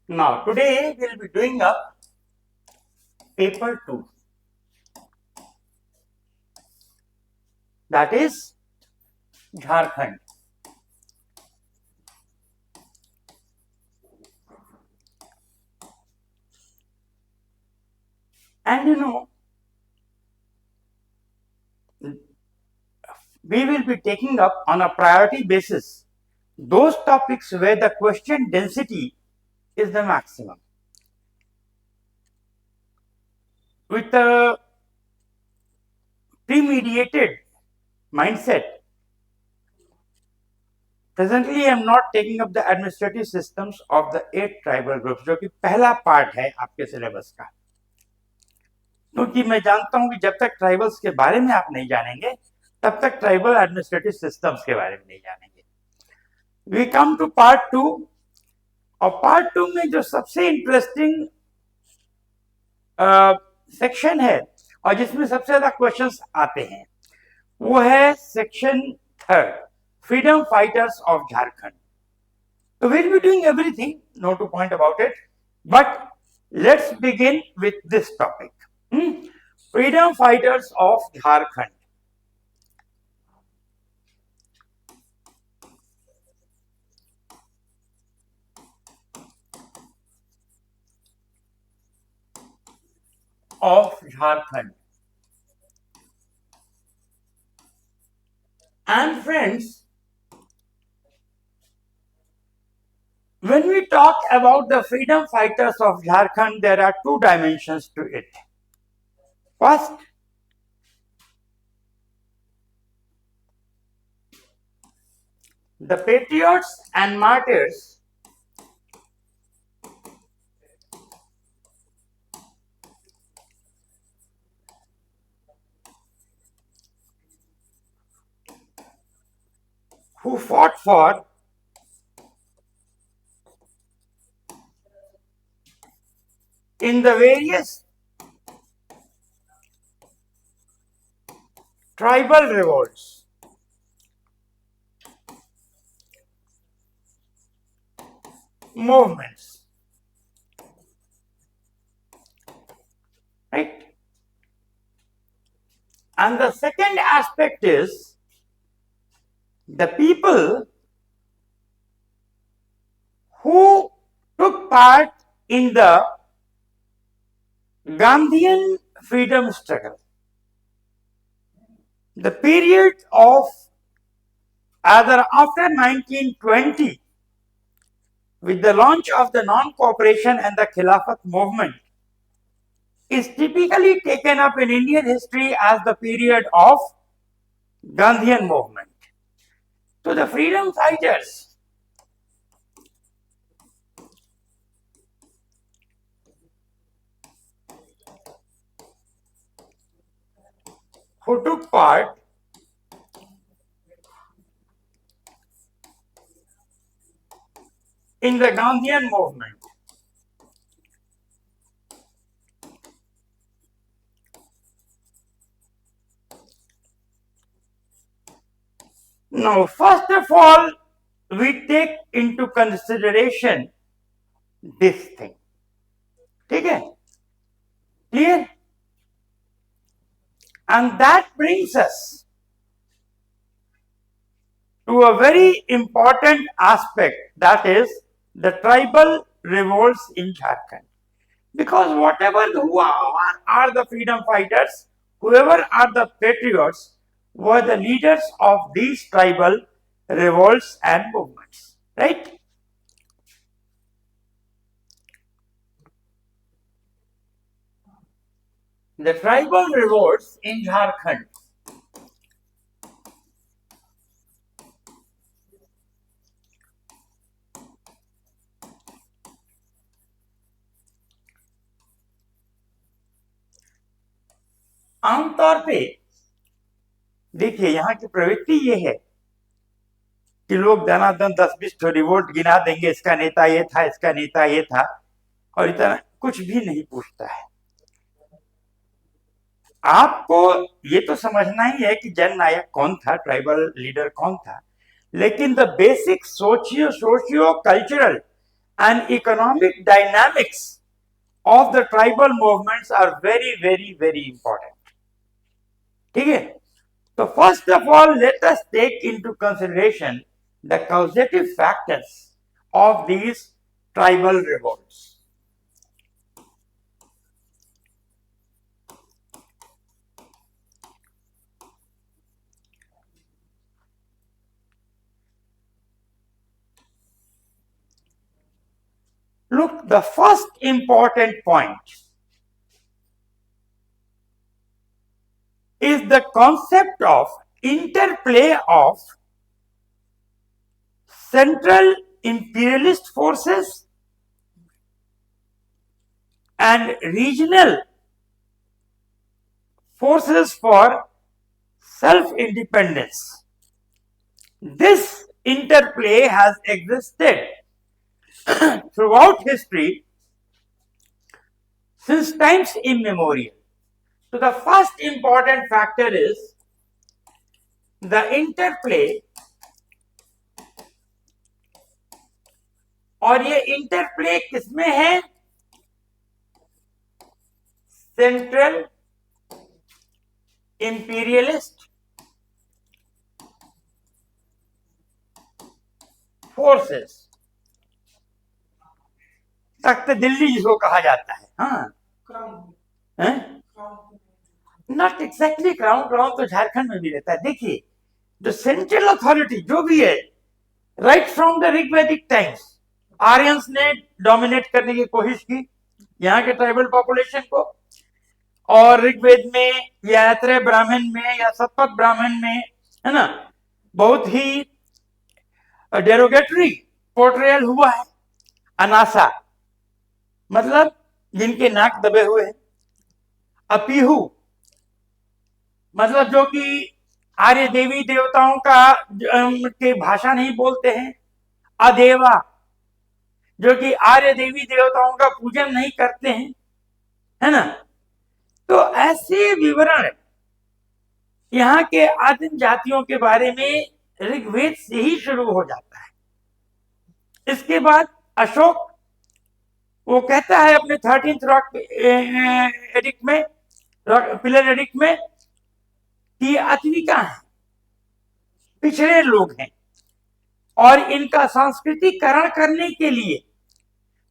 Now, today we'll be doing up paper 2, that is Jharkhand. And we will be taking up on a priority basis those topics where the question density is the maximum. With a premediated mindset, presently I am not taking up the administrative systems of the 8 tribal groups, जो कि पहला part है आपके syllabus का, क्योंकि मैं जानता हूं कि जब तक ट्राइबल्स के बारे में आप नहीं जानेंगे तब तक ट्राइबल एडमिनिस्ट्रेटिव सिस्टम्स के बारे में नहीं जानेंगे। वी कम टू पार्ट 2, और पार्ट 2 में जो सबसे इंटरेस्टिंग सेक्शन है और जिसमें सबसे ज्यादा क्वेश्चंस आते हैं वो है section 3, freedom fighters of Jharkhand. तो we'll be doing everything, no to point about it, but let's begin with this topic. Freedom fighters of Jharkhand. Of Jharkhand. And friends, when we talk about the freedom fighters of Jharkhand, there are two dimensions to it. First, the patriots and martyrs who fought for in the various tribal revolts, movements, right? And the second aspect is the people who took part in the Gandhian freedom struggle. The period of either after 1920, with the launch of the non-cooperation and the Khilafat movement, is typically taken up in Indian history as the period of Gandhian movement. So the freedom fighters who took part in the Gandhian movement now, first of all, we take into consideration this thing. ठीक है? Clear? And that brings us to a very important aspect, that is the tribal revolts in Jharkhand. Because whatever who are the freedom fighters, whoever are the patriots, were the leaders of these tribal revolts and movements, right? The tribal revolts in Jharkhand आमतौर पे देखिए यहाँ की प्रवृत्ति ये है कि लोग दनादन 10-20 रिवोल्ट गिना देंगे, इसका नेता ये था, इसका नेता ये था, और इतना कुछ भी नहीं पूछता है। आपको ये तो समझना ही है कि जननायक कौन था, ट्राइबल लीडर कौन था, लेकिन the basic socio cultural and economic dynamics of the tribal movements are very, very, very important. ठीक है? So first of all, let us take into consideration the causative factors of these tribal revolts. Look, the first important point is the concept of interplay of central imperialist forces and regional forces for self-independence. This interplay has existed throughout history since times immemorial. So the first important factor is the interplay, और ये interplay किसमें है? Central imperialist forces, तख्त दिल्ली जिसको कहा जाता है, हाँ, not exactly crown, crown तो झारखंड में भी रहता है. देखिए, जो सेंट्रल अथॉरिटी जो भी है, right from the Rigvedic times, Aryans ने डोमिनेट करने की कोशिश की यहाँ के ट्राइबल पॉपुलेशन को, और ऋग्वेद में या ऐत्रेय ब्राह्मण में या सतपथ ब्राह्मण में, है ना, बहुत ही डेरोगेटरी पोर्ट्रेयल हुआ है. अनासा मतलब जिनके नाक दबे हुए हैं. अपीहू मतलब जो कि आर्य देवी देवताओं का के भाषा नहीं बोलते हैं. अदेवा जो कि आर्य देवी देवताओं का पूजन नहीं करते हैं, है ना. तो ऐसे विवरण यहाँ के आदिम जातियों के बारे में ऋग्वेद से ही शुरू हो जाता है. इसके बाद अशोक वो कहता है अपने 13th रॉक एडिक्ट में, पिलर एडिक्ट में, कि अतिविका है, पिछड़े लोग हैं, और इनका सांस्कृतिकरण करने के लिए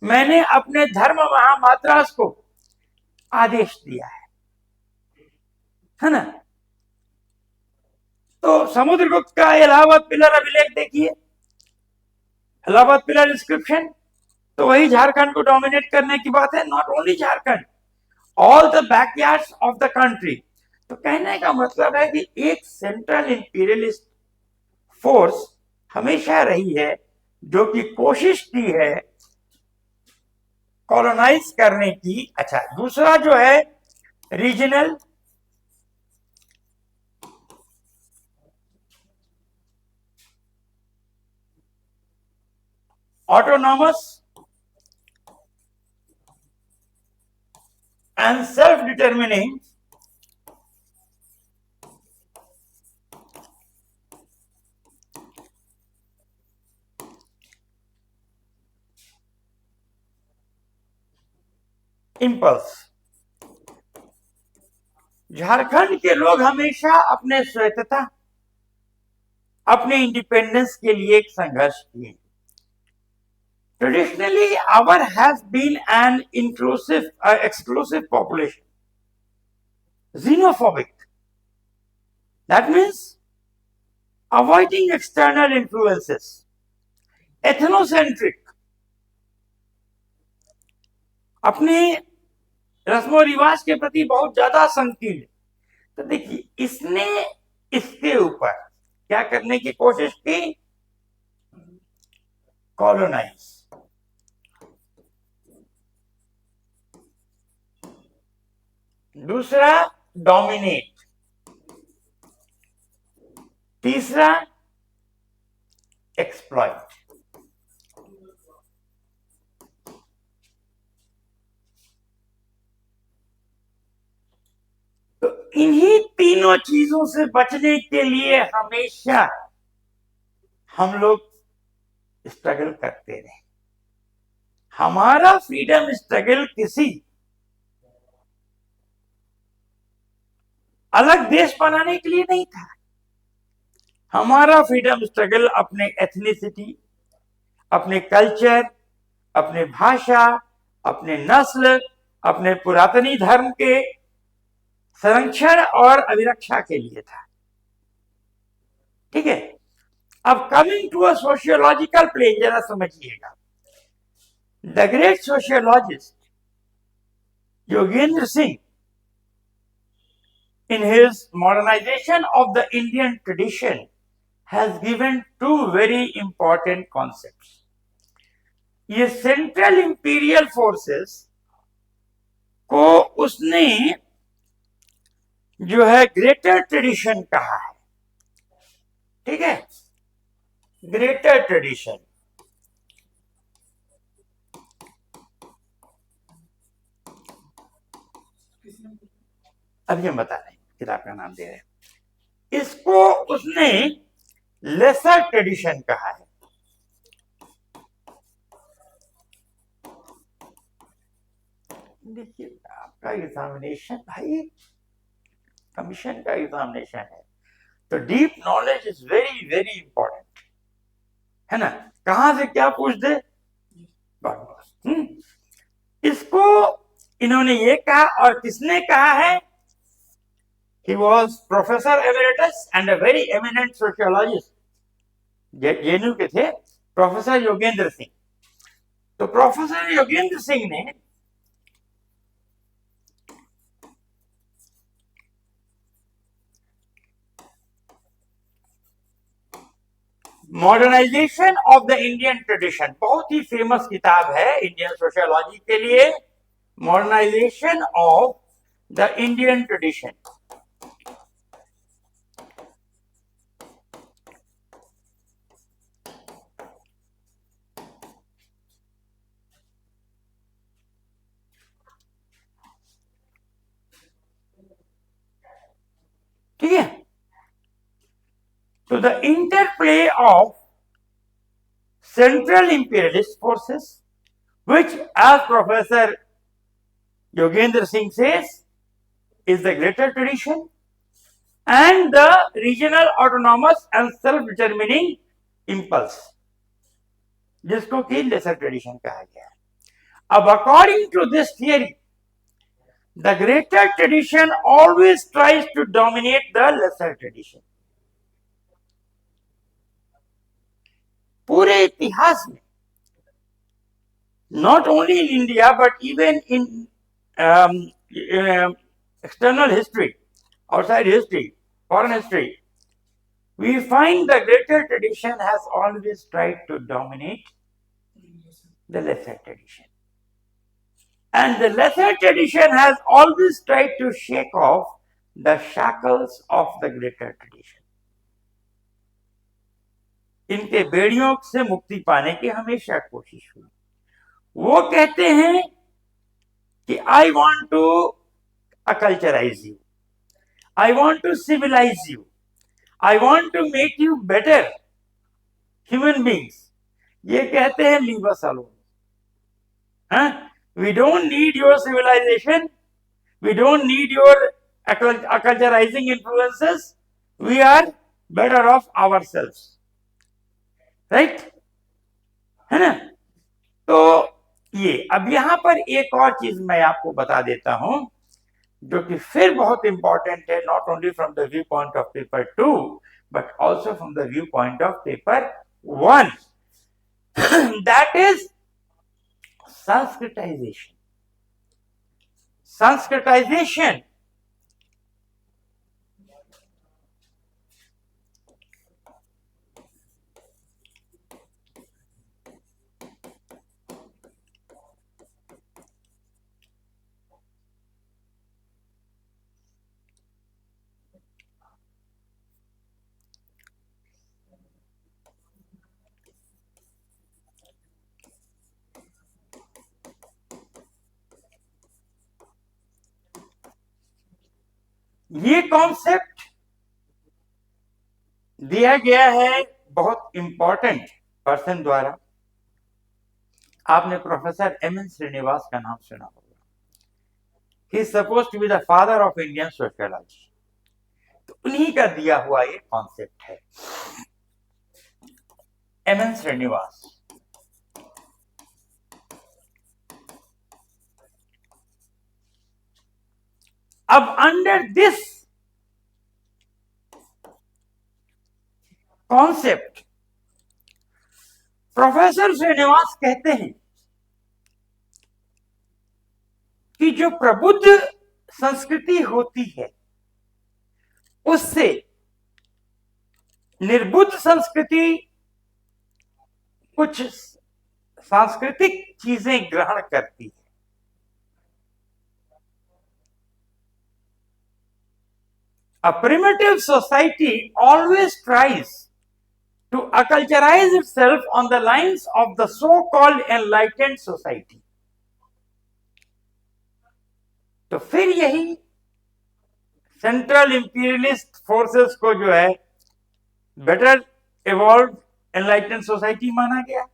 मैंने अपने धर्म महामात्रास को आदेश दिया है ना. तो समुद्रगुप्त का इलाहाबाद पिलर अभिलेख देखिए, इलाहाबाद पिलर इंस्क्रिप्शन, तो वही झारखंड को डोमिनेट करने की बात है. Not only Jharkhand, all the backyards of the country. तो कहने का मतलब है कि एक सेंट्रल इंपीरियलिस्ट फोर्स हमेशा रही है जो कि कोशिश की है कॉलोनाइज करने की. अच्छा, दूसरा जो है regional autonomous and self determining impulse. Jharkhand के लोग हमेशा अपने स्वायत्तता, अपने इंडिपेंडेंस के लिए एक संघर्ष किए. Traditionally, our has been an inclusive, exclusive population, xenophobic. That means avoiding external influences, ethnocentric, अपने रस्मो रिवाज के प्रति बहुत ज्यादा संकीर्ण. तो देखिए, इसने इसके ऊपर क्या करने की कोशिश की? कॉलोनाइज. दूसरा डोमिनेट, तीसरा एक्सप्लॉइट. तो इन्हीं तीनों चीजों से बचने के लिए हमेशा हम लोग स्ट्रगल करते रहे. हमारा फ्रीडम स्ट्रगल किसी अलग देश बनाने के लिए नहीं था। हमारा फ्रीडम स्ट्रगल अपने एथनिसिटी, अपने कल्चर, अपने भाषा, अपने नस्ल, अपने पुरातनी धर्म के संरक्षण और अभिरक्षा के लिए था। ठीक है, अब coming to a sociological plane, जरा समझिएगा। The great sociologist Yogendra Singh, in his modernization of the Indian tradition, has given two very important concepts. ये सेंट्रल इंपीरियल फोर्सेस को उसने जो है ग्रेटर ट्रेडिशन कहा है। ठीक है, ग्रेटर ट्रेडिशन। अभी हम बता रहे हैं, किताब का नाम दे रहे हैं। इसको उसने लेसर ट्रेडिशन कहा है। देखिए, आपका एग्जामिनेशन भाई कमीशन का एग्जामिनेशन है, तो deep knowledge is very very important, है ना। कहां से क्या पूछ दे। इसको इन्होंने ये कहा, और किसने कहा है। He was professor emeritus and a very eminent sociologist. JNU के थे प्रोफेसर योगेंद्र सिंह। तो प्रोफेसर योगेंद्र सिंह ने modernisation of the Indian tradition, बहुत ही फेमस किताब है इंडियन सोशियोलॉजी के लिए, modernisation of the Indian tradition. ठीक है, तो the interplay of central imperialist forces, which, as Professor Yogendra Singh says, is the greater tradition, and the regional autonomous and self-determining impulse, जिसको कि lesser tradition कहा गया है। अब according to this theory, the greater tradition always tries to dominate the lesser tradition. पूरे इतिहास में, not only in India but even in external history, outside history, foreign history, we find the greater tradition has always tried to dominate the lesser tradition, and the lesser tradition has always tried to shake off the shackles of the greater tradition. इनके बेड़ियों से मुक्ति पाने की हमेशा कोशिश हुई। वो कहते हैं कि I want to acculturise you, I want to civilise you, I want to make you better human beings. ये कहते हैं leave us alone, we don't need your civilisation, we don't need your acculturising influences, we are better off ourselves, right, है ना। तो ये अब यहां पर एक और चीज मैं आपको बता देता हूं, जो कि फिर बहुत इंपॉर्टेंट है, not only from the view point of paper 2 but also from the view point of paper 1, that is Sanskritisation. Sanskritisation ये कॉन्सेप्ट दिया गया है बहुत इंपॉर्टेंट पर्सन द्वारा, आपने प्रोफेसर एम.एन. श्रीनिवास का नाम सुना होगा. He is suppose to be the father of Indian sociology. तो उन्हीं का दिया हुआ ये कॉन्सेप्ट है. एम.एन. श्रीनिवास. अब under this concept professor Srinivas कहते हैं कि जो प्रबुद्ध संस्कृति होती है उससे निर्बुद्ध संस्कृति कुछ सांस्कृतिक चीजें ग्रहण करती है. A primitive society always tries to acculturize itself on the lines of the so-called enlightened society. तो फिर यही सेंट्रल इंपीरियलिस्ट फोर्सेस को जो है बेटर इवॉल्व एनलाइटेंड सोसाइटी माना गया.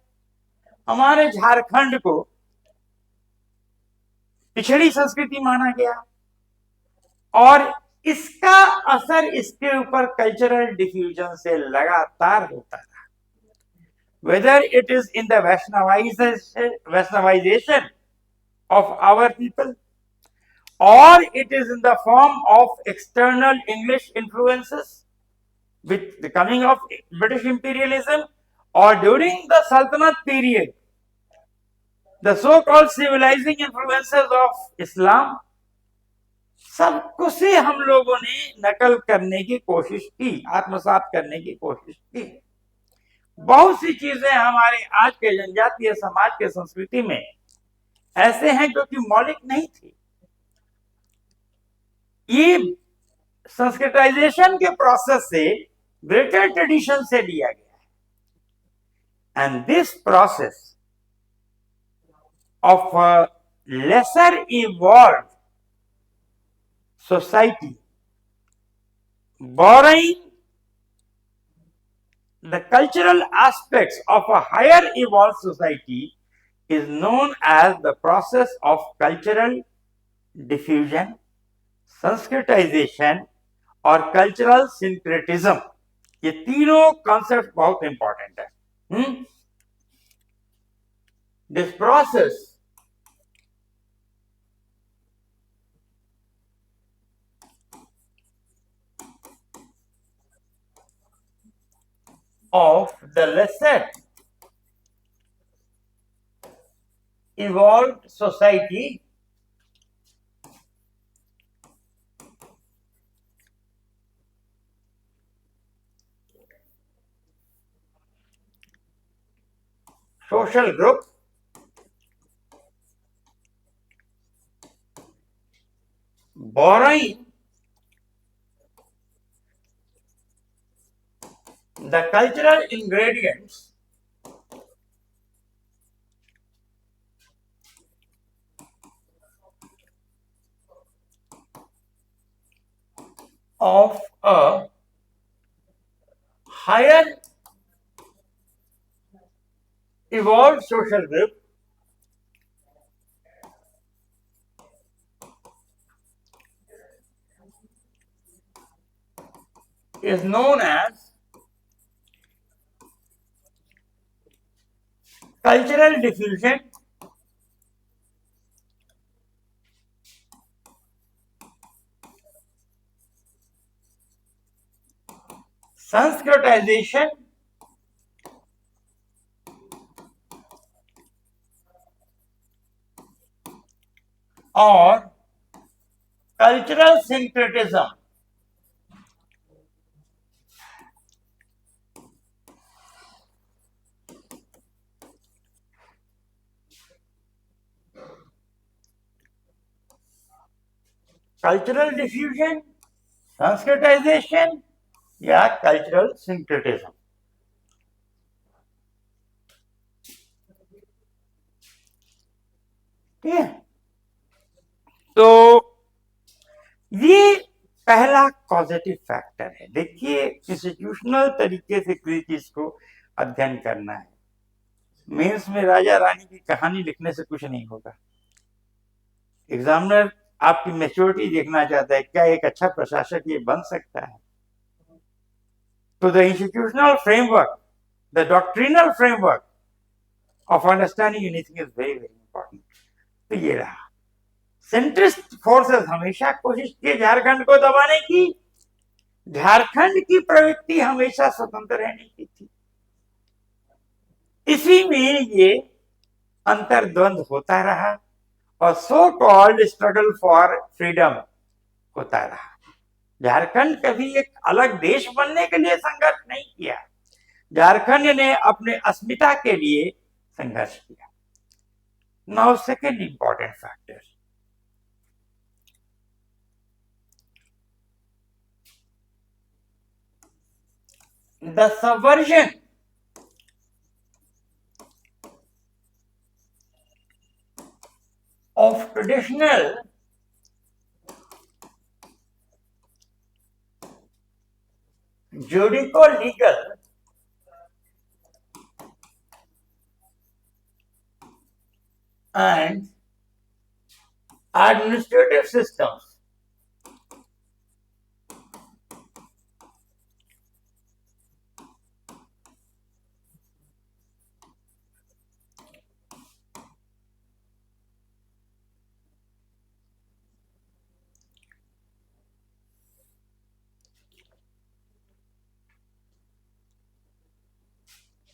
हमारे झारखंड को पिछड़ी संस्कृति माना गया और इसका असर इसके ऊपर कल्चरल डिफ्यूजन से लगातार होता रहा. Whether it is in the vaishnavisation of our people or it is in the form of external English influences with the coming of British imperialism, or during the Sultanate period, the so-called civilizing influences of Islam, सबको से हम लोगों ने नकल करने की कोशिश की, आत्मसात करने की कोशिश की. बहुत सी चीजें हमारे आज के जनजातीय समाज के संस्कृति में ऐसे हैं जो कि मौलिक नहीं थी. ये संस्कृताइजेशन के प्रोसेस से ग्रेटर ट्रेडिशन से लिया गया है. And this process of lesser evolve society borrowing the cultural aspects of a higher evolved society is known as the process of cultural diffusion, Sanskritisation और कल्चरल सिंक्रेटिज्म. ये तीनों concept बहुत important है. This process of the lesser evolved society social group borrowing the cultural ingredients of a higher evolved social group is known as cultural diffusion, Sanskritisation और cultural syncretism. Cultural diffusion, Sanskritisation या cultural syncretism. ठीक है. तो ये पहला positive factor है. देखिए, institutional तरीके से किसी चीज को अध्ययन करना है. मेंस में राजा रानी की कहानी लिखने से कुछ नहीं होगा। एग्जामिनर आपकी मैच्योरिटी देखना चाहता है, क्या एक अच्छा प्रशासक ये बन सकता है। तो the institutional framework, the doctrinal framework of understanding anything is very very important. तो ये रहा, सेंट्रिस्ट फोर्सेस हमेशा कोशिश की झारखंड को दबाने की। झारखंड की प्रवृत्ति हमेशा स्वतंत्र रहने की थी। इसी में ये अंतर्द्वंद होता रहा और so called struggle for freedom होता रहा। झारखंड कभी एक अलग देश बनने के लिए संघर्ष नहीं किया, झारखंड ने अपने अस्मिता के लिए संघर्ष किया। Now second important factor, the subversion of traditional judico-legal and administrative systems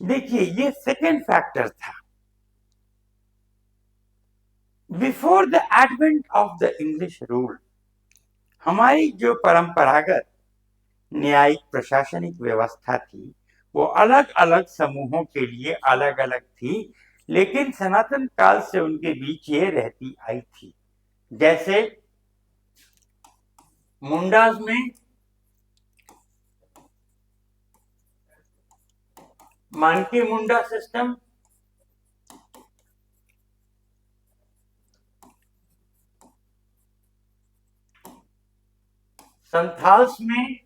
देखिए ये सेकेंड फैक्टर था। Before the advent of the English rule, हमारी जो परंपरागत न्यायिक प्रशासनिक व्यवस्था थी वो अलग अलग समूहों के लिए अलग अलग थी, लेकिन सनातन काल से उनके बीच ये रहती आई थी। जैसे मुंडास में मानकी मुंडा सिस्टम, संथाल्स में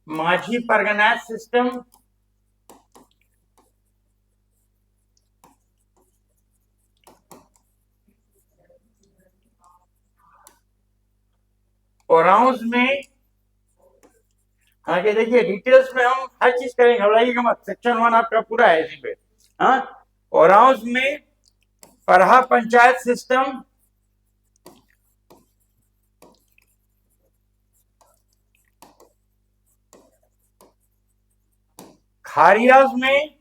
माझी परगना सिस्टम, ओराउंस में, आगे देखिए डिटेल्स में हम हर चीज करेंगे, घबराइएगा मत, सेक्शन 1 आपका पूरा है इसी पे। हाँ, ओराउंस में परहा पंचायत सिस्टम, खारियाज में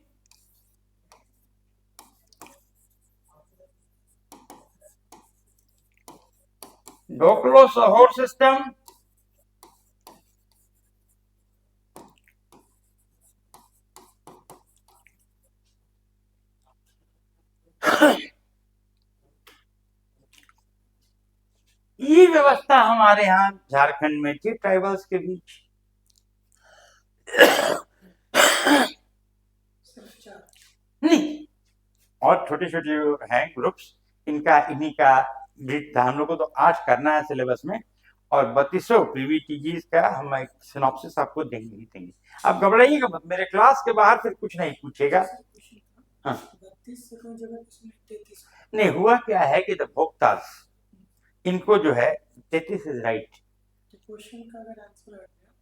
ढोकलो सहोर सिस्टम, ये व्यवस्था हमारे यहाँ झारखंड में थी ट्राइबल्स के बीच। नहीं, और छोटे छोटे जो हैं ग्रुप्स, इनका इन्हीं का ग्रिड था। हम लोग को तो आज करना है सिलेबस में, और 3200 पीवीटीजी का हम एक सिनॉप्सिस आपको देंगे ही देंगे। आप घबराइएगा मत, मेरे क्लास के बाहर फिर कुछ नहीं पूछेगा। हाँ, नहीं, हुआ क्या है कि द भोक्तास, इनको जो है 33 इज राइट।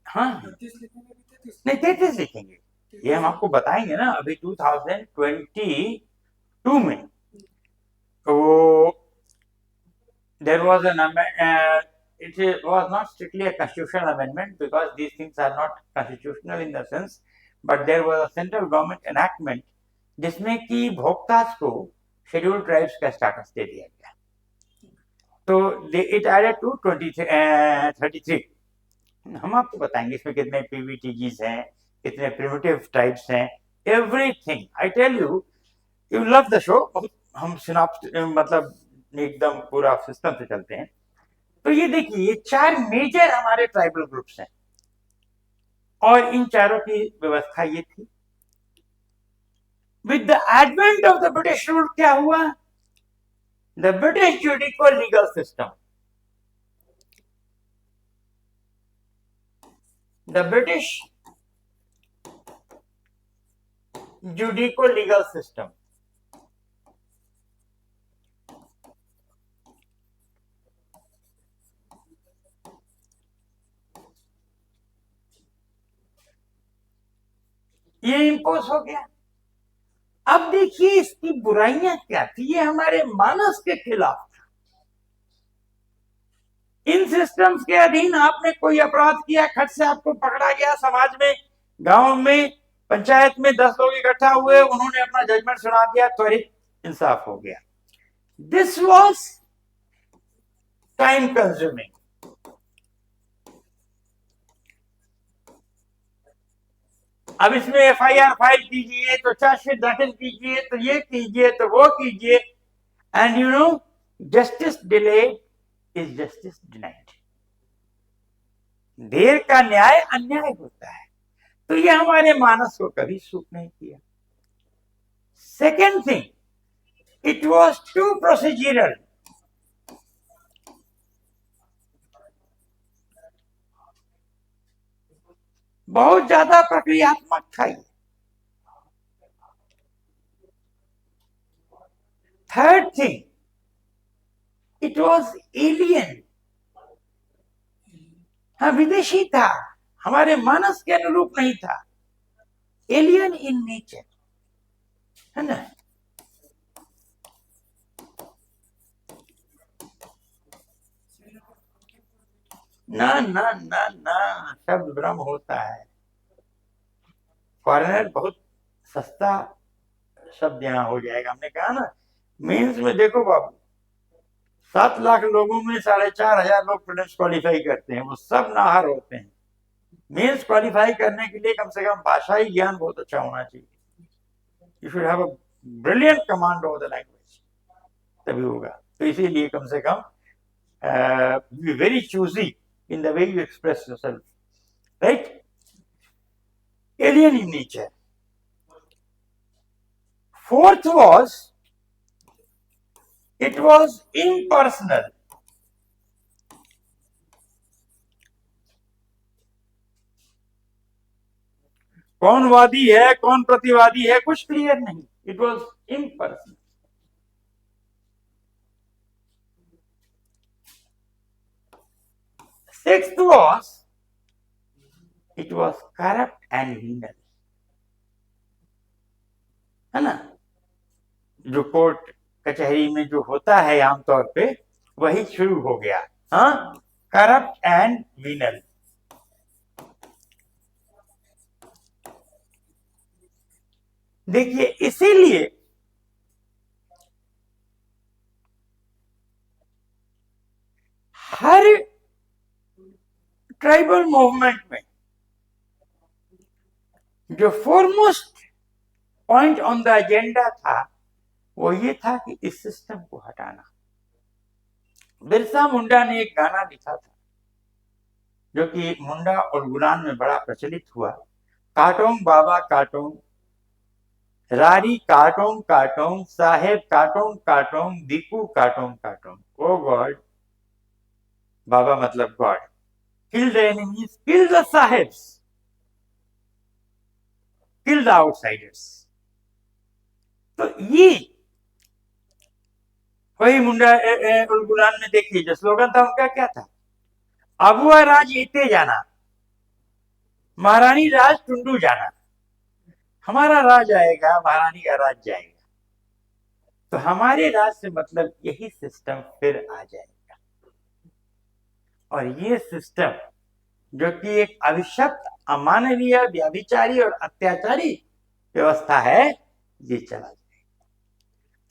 हाँ, नहीं 33 लिखेंगे, ये हम आपको बताएंगे ना अभी 2022 में। तो there was an it was not strictly a constitutional amendment because these things are not constitutional in the sense, but there was a central government enactment जिसमें कि भोक्तास को शेड्यूल्ड ट्राइब्स का स्टेटस दे दिया गया। तो इट एडेड टू 33। हम आपको बताएंगे इसमें कितने पीवीटीजीज हैं, कितने प्रिमिटिव ट्राइब्स हैं, everything. I tell you, you love the show. हम सिनॉप्स मतलब एकदम पूरा सिस्टम से चलते हैं। तो ये देखिए, ये 4 मेजर हमारे ट्राइबल ग्रुप्स हैं और इन चारों की व्यवस्था ये थी। With the advent of the British rule क्या हुआ? The British judico legal system, the British judico legal system, ये इंपोज हो गया। अब देखिए इसकी बुराइयां क्या थी, ये हमारे मानस के खिलाफ। इन सिस्टम्स के अधीन आपने कोई अपराध किया, खट से आपको पकड़ा गया, समाज में, गांव में, पंचायत में 10 लोग इकट्ठा हुए, उन्होंने अपना जजमेंट सुना दिया, त्वरित इंसाफ हो गया। This was time consuming. अब इसमें एफआईआर फाइल कीजिए, तो चार्जशीट दाखिल कीजिए, तो ये कीजिए, तो वो कीजिए, and you know justice delayed is justice denied. देर का न्याय अन्याय होता है। तो ये हमारे मानस को कभी सूट नहीं किया। Second thing, it was too procedural. बहुत ज्यादा प्रक्रियात्मक था ये। Third thing, it was alien. हाँ, विदेशी था, हमारे मानस के अनुरूप नहीं था, एलियन इन नेचर, है ना। ना ना ना ना, शब्द भ्रम होता है। फॉरेनर बहुत सस्ता शब्द यहाँ हो जाएगा। हमने कहा ना, मेंस में देखो बाबू, 7 लाख लोगों में 4,500 लोग प्रीलिम्स क्वालिफाई करते हैं, वो सब नाहर होते हैं। मेंस क्वालिफाई करने के लिए कम से कम भाषाई ज्ञान बहुत अच्छा होना चाहिए। You should have a brilliant command over the language, तभी होगा। तो इसीलिए कम से कम be very choosy in the way you express yourself, right? Alien in nature. Fourth was, it was impersonal. कौन वादी है, कौन प्रतिवादी है, कुछ क्लियर नहीं। It was impersonal. Sixth was, it was corrupt and venal, है ना। जो कोर्ट कचहरी में जो होता है आमतौर पे, वही शुरू हो गया। हाँ, करप्ट एंड विनल। देखिए, इसीलिए हर ट्राइबल मूवमेंट में जो foremost point on the agenda था, वो ये था कि इस सिस्टम को हटाना। बिरसा मुंडा ने एक गाना लिखा था, जो कि मुंडा और गुलान में बड़ा प्रचलित हुआ। काटोंग बाबा काटोंग, रारी काटोंग काटोंग, साहेब काटोंग काटोंग, दीकू काटोंग काटोंग। ओ गॉड, बाबा मतलब God, kill the enemies, kill the Saheb's, kill the outsiders. तो ये वही मुंडा और गुलान में देखिए जो स्लोगन था उनका क्या था, अबुआ राज इते जाना, महारानी राज टुंडू जाना। हमारा राज आएगा, महारानी का राज जाएगा। तो हमारे राज से मतलब यही सिस्टम फिर आ जाएगा। और ये सिस्टम, जो कि एक अभिशप्त, अमानवीय, व्यभिचारी और अत्याचारी व्यवस्था है, ये चला जाएगा।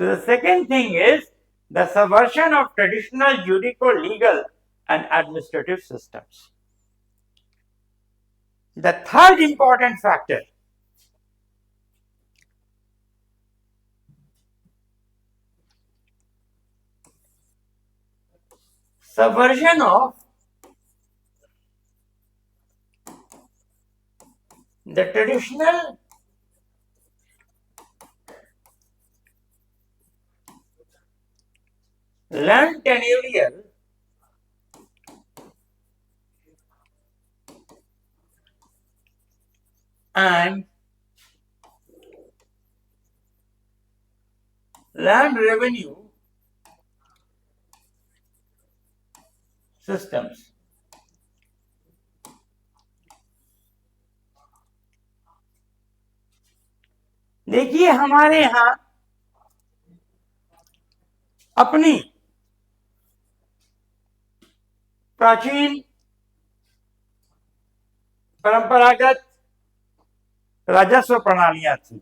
तो the second thing is the subversion of traditional judico legal and administrative systems. The third important factor, subversion of the traditional land tenurial and land revenue systems. देखिए हमारे यहां अपनी प्राचीन परंपरागत राजस्व प्रणालियां थी,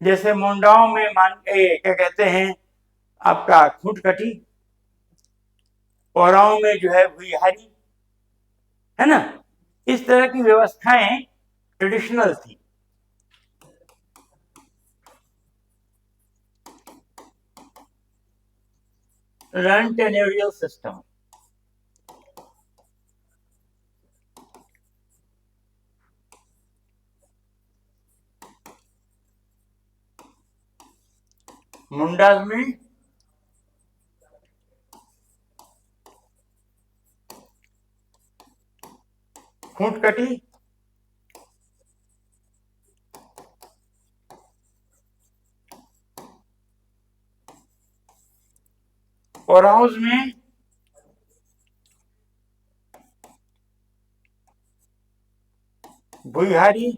जैसे मुंडाओं में क्या कहते हैं आपका खूंटकटी, पौराओं में जो है भुईहारी, है ना, इस तरह की व्यवस्थाएं ट्रेडिशनल थी। रन टेन्योरियल सिस्टम, मुंडाज में खूंटकटी, पौराओं में भुईहारी,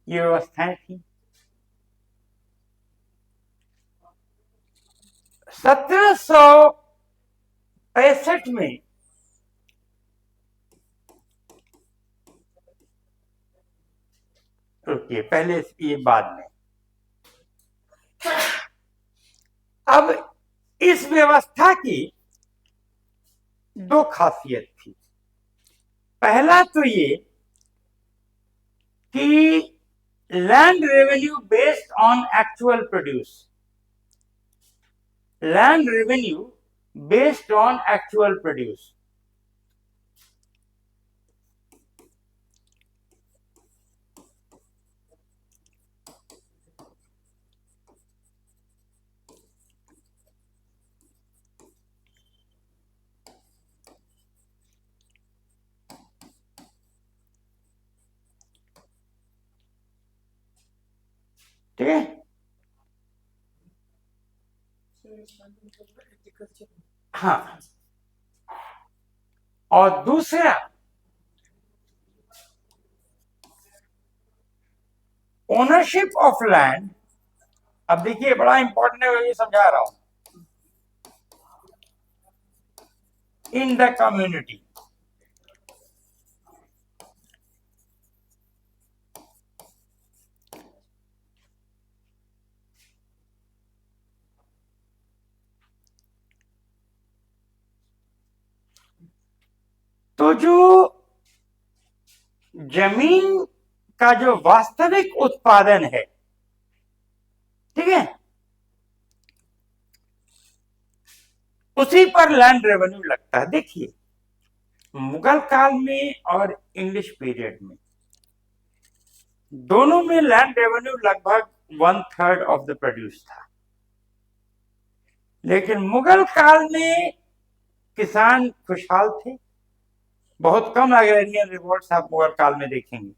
ये व्यवस्थाएं थी। 1765 में रुकिए, पहले ये बाद में। अब इस व्यवस्था की दो खासियत थी। पहला तो ये कि land revenue based on actual produce, land revenue based on actual produce. ठीक है, हाँ। और दूसरा ओनरशिप ऑफ लैंड। अब देखिए बड़ा इंपॉर्टेंट है, ये समझा रहा हूं। इन द कम्युनिटी, तो जो जमीन का जो वास्तविक उत्पादन है, ठीक है, उसी पर लैंड रेवेन्यू लगता है। देखिए मुगल काल में और इंग्लिश पीरियड में दोनों में लैंड रेवेन्यू लगभग 1/3 ऑफ द प्रोड्यूस था। लेकिन मुगल काल में किसान खुशहाल थे, बहुत कम एग्रेरियन रिवोल्ट्स आप मुगल काल में देखेंगे।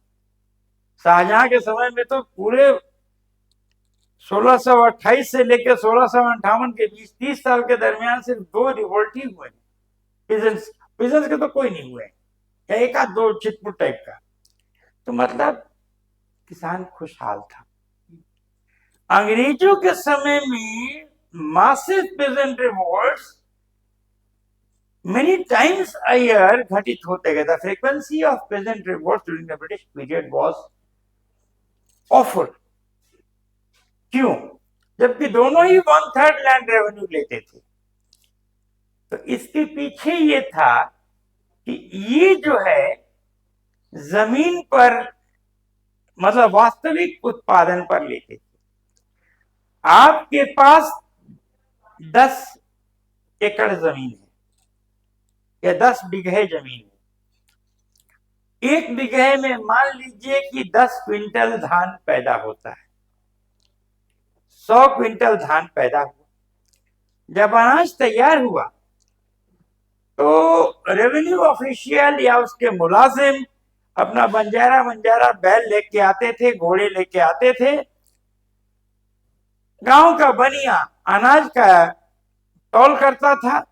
शाहजहां के समय में तो पूरे 1628 से लेकर 1658 के बीच 30 साल के दरमियान सिर्फ 2 रिवोल्ट ही हुए। पिजन्स के तो कोई नहीं हुए, या एक आध दो चिटपुट टाइप का। तो मतलब किसान खुशहाल था। अंग्रेजों के समय में massive peasant revolts many times a year घटित होते गए। The frequency of peasant revolts during the British period was awful। क्यों? जबकि दोनों ही 1/3 लैंड रेवेन्यू लेते थे। तो इसके पीछे ये था कि ये जो है जमीन पर, मतलब वास्तविक उत्पादन पर लेते थे। आपके पास 10 एकड़ जमीन है या 10 बीघे जमीन है। एक बीघे में मान लीजिए कि 10 क्विंटल धान पैदा होता है, 100 क्विंटल धान पैदा हुआ। जब अनाज तैयार हुआ तो रेवेन्यू ऑफिशियल या उसके मुलाजिम अपना बंजारा बंजारा बैल लेके आते थे, घोड़े लेके आते थे। गांव का बनिया अनाज का तौल करता था।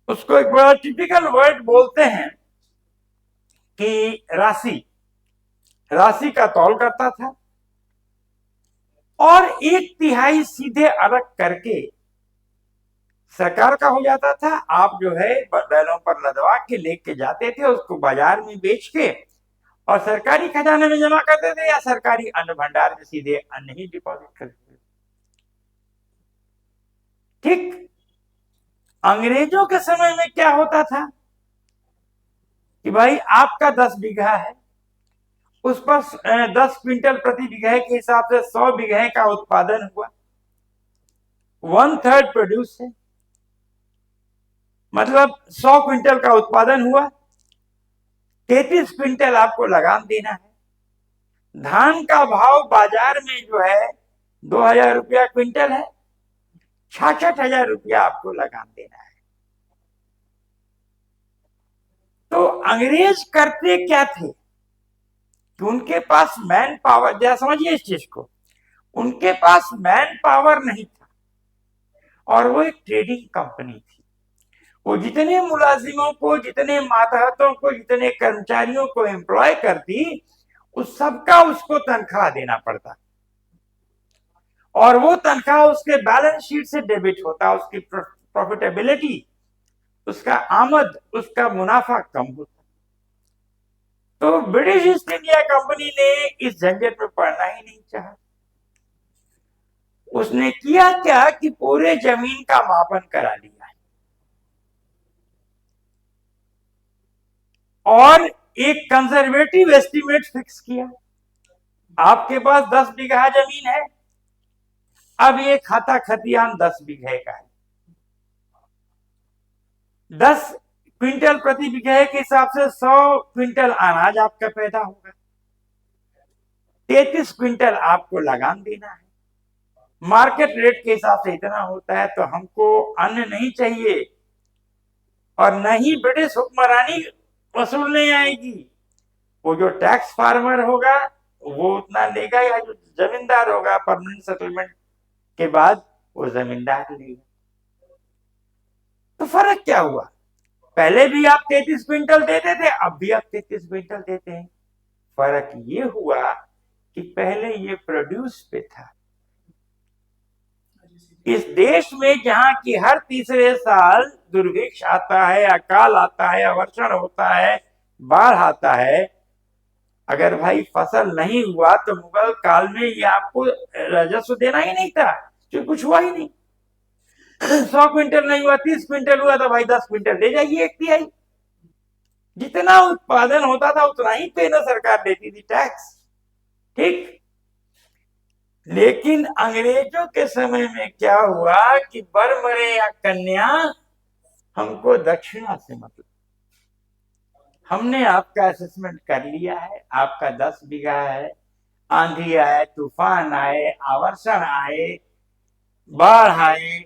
उसको एक बड़ा टिपिकल वर्ड बोलते हैं कि राशि, राशि का तौल करता था और 1/3 सीधे अलग करके सरकार का हो जाता था। आप जो है बैलों पर लदवा के लेके जाते थे, उसको बाजार में बेच के और सरकारी खजाने में जमा करते थे या सरकारी अन्न भंडार में सीधे अन्न ही डिपॉजिट करते थे। ठीक अंग्रेजों के समय में क्या होता था कि भाई आपका 10 बीघा है, उस पर 10 क्विंटल प्रति बीघे के हिसाब से 100 बीघे का उत्पादन हुआ, 1/3 प्रोड्यूस है, मतलब 100 क्विंटल का उत्पादन हुआ, 33 क्विंटल आपको लगान देना है। धान का भाव बाजार में जो है 2,000 रुपया क्विंटल है, 66,000 रुपया आपको लगान देना है। तो अंग्रेज करते क्या थे कि उनके पास मैन पावर, जरा समझिए इस चीज को, उनके पास मैन पावर नहीं था और वो एक ट्रेडिंग कंपनी थी। वो जितने मुलाजिमों को, जितने मातहतों को, जितने कर्मचारियों को एम्प्लॉय करती, उस सबका उसको तनख्वाह देना पड़ता और वो तनख्वाह उसके बैलेंस शीट से डेबिट होता, उसकी प्रॉफिटेबिलिटी, उसका आमद, उसका मुनाफा कम होता। तो ब्रिटिश ईस्ट इंडिया कंपनी ने इस झंझट में पड़ना ही नहीं चाहा। उसने किया क्या कि पूरे जमीन का मापन करा लिया और एक कंजर्वेटिव एस्टिमेट फिक्स किया। आपके पास 10 बीघा जमीन है, अब ये खाता खतियान 10 बीघे का है, 10 क्विंटल प्रति बीघे के हिसाब से 100 क्विंटल अनाज आपका पैदा होगा, 33 क्विंटल आपको लगान देना है। मार्केट रेट के हिसाब से इतना होता है, तो हमको अन्न नहीं चाहिए और न ही ब्रिटिश हुक्मरानी वसूलने आएगी। वो जो टैक्स फार्मर होगा वो उतना लेगा, या जो जमींदार होगा परमानेंट सेटलमेंट के बाद वो जमींदार लेगा। तो फर्क क्या हुआ, पहले भी आप 33 क्विंटल देते थे, अब भी आप 33 क्विंटल देते हैं। फर्क ये हुआ कि पहले ये प्रोड्यूस पे था। इस देश में जहां की हर तीसरे साल दुर्भिक्ष आता है, अकाल आता है, अवर्षण होता है, बाढ़ आता है, अगर भाई फसल नहीं हुआ तो मुगल काल में ये आपको राजस्व देना ही नहीं था, क्योंकि कुछ हुआ ही नहीं। 100 क्विंटल नहीं हुआ, 30 क्विंटल हुआ तो भाई 10 क्विंटल ले जाइए, 1/3। जितना उत्पादन होता था उतना ही केंद्र सरकार देती थी टैक्स। ठीक, लेकिन अंग्रेजों के समय में क्या हुआ कि बर मरे या कन्या, हमको दक्षिणा से मतलब, हमने आपका असेसमेंट कर लिया है, आपका 10 बीघा है, आंधी आए, तूफान आए, आवर्षण आए, बाढ़ आए,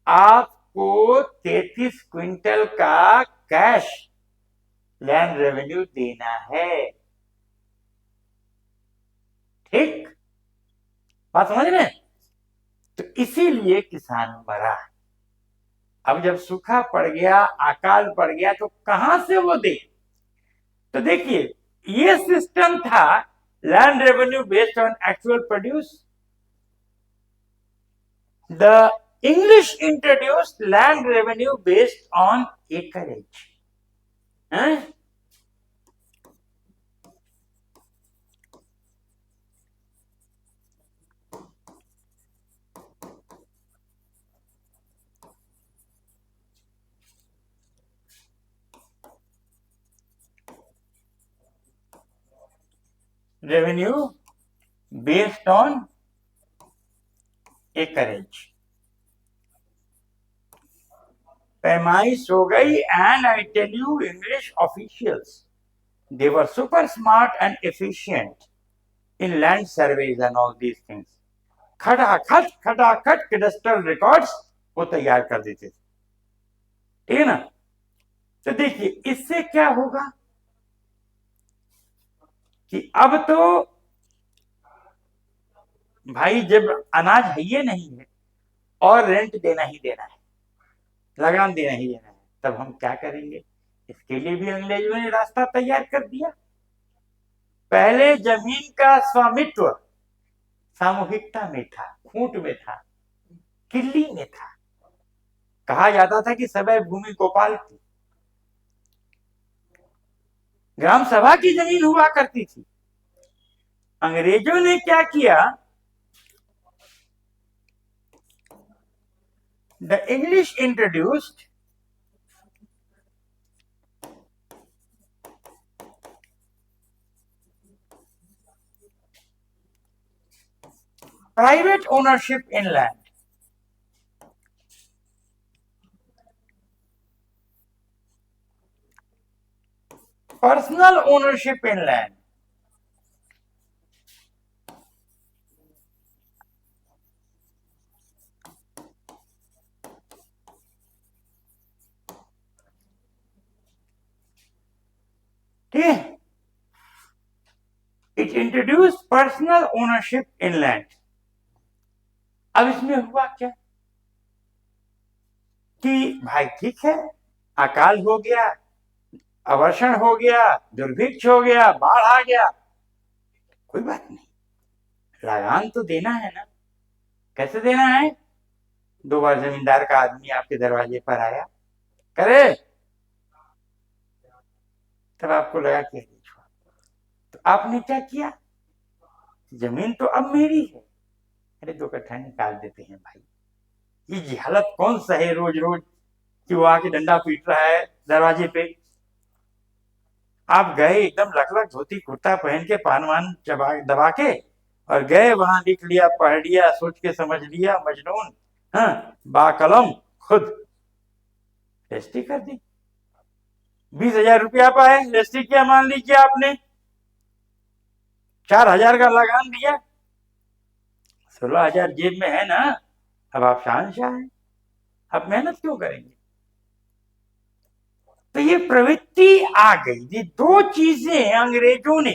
आपको 33 क्विंटल का कैश लैंड रेवेन्यू देना है। ठीक, बात समझ रहे हैं? तो इसीलिए किसान मरा। अब जब सूखा पड़ गया, अकाल पड़ गया, तो कहां से वो दे? तो देखिए, ये सिस्टम था land revenue based on actual produce. The English introduced land revenue based on acreage. Revenue based on acreage. पैमाइश हो गई, and I tell you English officials, they were super smart and efficient in land surveys and all these things. खटाखट cadastral records वो तैयार कर देते थे, ठीक है ना। तो देखिए इससे क्या होगा कि अब तो भाई जब अनाज है ये नहीं है और रेंट देना ही देना है, लगान देना ही देना है, तब हम क्या करेंगे? इसके लिए भी अंग्रेजों ने रास्ता तैयार कर दिया। पहले जमीन का स्वामित्व सामूहिकता में था, खूंट में था, किल्ली में था। कहा जाता था कि सबै भूमि गोपाल की, ग्राम सभा की जमीन हुआ करती थी। अंग्रेजों ने क्या किया? The English introduced private ownership in land. Personal ownership in land. ठीक है, it introduce personal ownership in land. अब इसमें हुआ क्या कि भाई ठीक है, अकाल हो गया, अवर्षण हो गया, दुर्भिक्ष हो गया, बाढ़ आ गया, कोई बात नहीं, लगान तो देना है ना। कैसे देना है? 2 बार जमींदार का आदमी आपके दरवाजे पर आया, करे तब आपको लगा कि तो आपने क्या किया? जमीन तो अब मेरी है, अरे 2 कट्ठा निकाल देते हैं भाई। ये जहालत कौन सा है रोज रोज कि वो आके डंडा पीट रहा है दरवाजे पे। आप गए एकदम लकलक धोती कुर्ता पहन के, पान वान दबा के, और गए वहां, लिख लिया, पढ़ लिया, सोच के समझ लिया, मजनून, हाँ, बाकलम खुद रजिस्ट्री कर दी। 20,000 रुपया पाए, रजिस्ट्री किया, मान लीजिए आपने 4,000 का लगान दिया, 16,000 जेब में है ना। अब आप शहंशाह हैं, आप मेहनत क्यों करेंगे? तो ये प्रवृत्ति आ गई। ये 2 चीजें अंग्रेजों ने,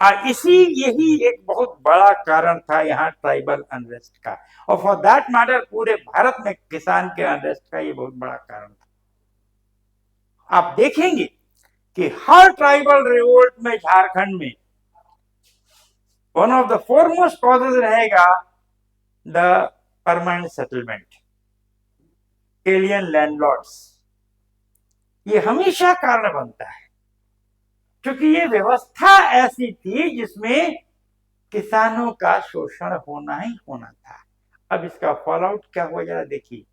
और यही एक बहुत बड़ा कारण था यहाँ ट्राइबल अनरेस्ट का, और फॉर दैट मैटर पूरे भारत में किसान के अनरेस्ट का ये बहुत बड़ा कारण था। आप देखेंगे कि हर ट्राइबल रिवोल्ट में झारखंड में one of the foremost causes रहेगा the permanent settlement, alien landlords. ये हमेशा कारण बनता है, क्योंकि ये व्यवस्था ऐसी थी जिसमें किसानों का शोषण होना ही होना था। अब इसका फॉल आउट क्या हुआ जरा देखिए,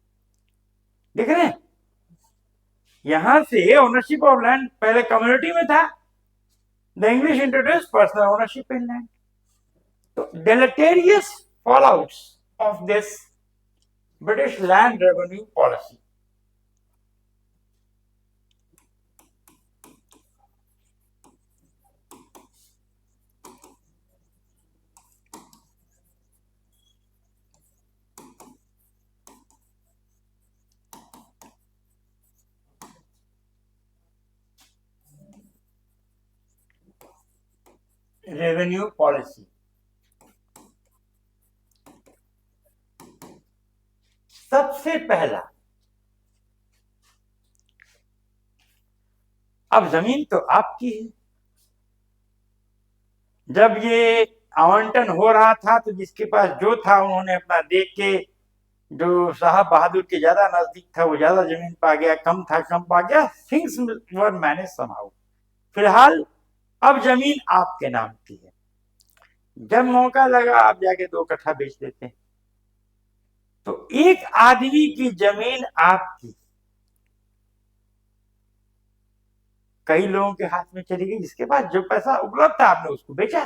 देख रहे हैं? यहां से ओनरशिप ऑफ लैंड पहले कम्युनिटी में था, the English introduce personal ownership in land. तो deleterious fallouts of this British land revenue policy. Revenue policy सबसे पहला, अब जमीन तो आपकी है। जब ये आवंटन हो रहा था तो जिसके पास जो था उन्होंने अपना देख के, जो साहब बहादुर के ज्यादा नजदीक था वो ज्यादा जमीन पा गया, कम था कम पा गया, थिंग्स वर मैनेज समहाउ। फिलहाल अब जमीन आपके नाम की है, जब मौका लगा आप जाके 2 कट्ठा बेच देते हैं। तो एक आदमी की जमीन आपकी कई लोगों के हाथ में चली गई, जिसके पास जो पैसा उपलब्ध था आपने उसको बेचा,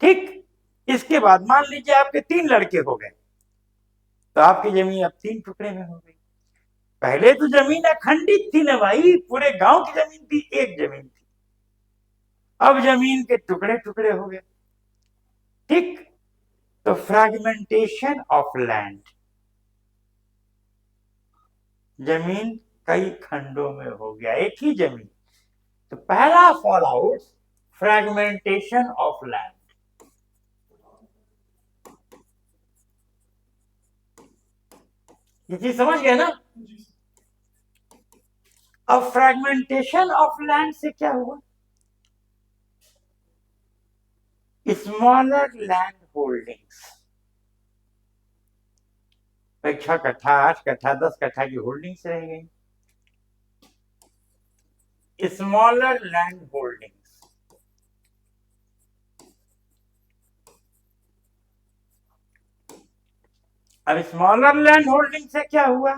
ठीक। इसके बाद मान लीजिए आपके 3 लड़के हो गए, तो आपकी जमीन अब 3 टुकड़े में हो गई। पहले तो जमीन अखंडित थी ना भाई, पूरे गांव की जमीन थी, एक जमीन थी। अब जमीन के टुकड़े टुकड़े हो गए, ठीक। तो फ्रैगमेंटेशन ऑफ लैंड, जमीन कई खंडों में हो गया, एक ही जमीन। तो पहला fall out fragmentation of land. ये चीज समझ गए ना? अब फ्रैगमेंटेशन ऑफ लैंड से क्या हुआ? स्मॉलर लैंड होल्डिंग्स, 6 कट्ठा 8 कट्ठा 10 कट्ठा की होल्डिंग्स रह गई। स्मॉलर लैंड होल्डिंग्स, अब स्मॉलर लैंड होल्डिंग से क्या हुआ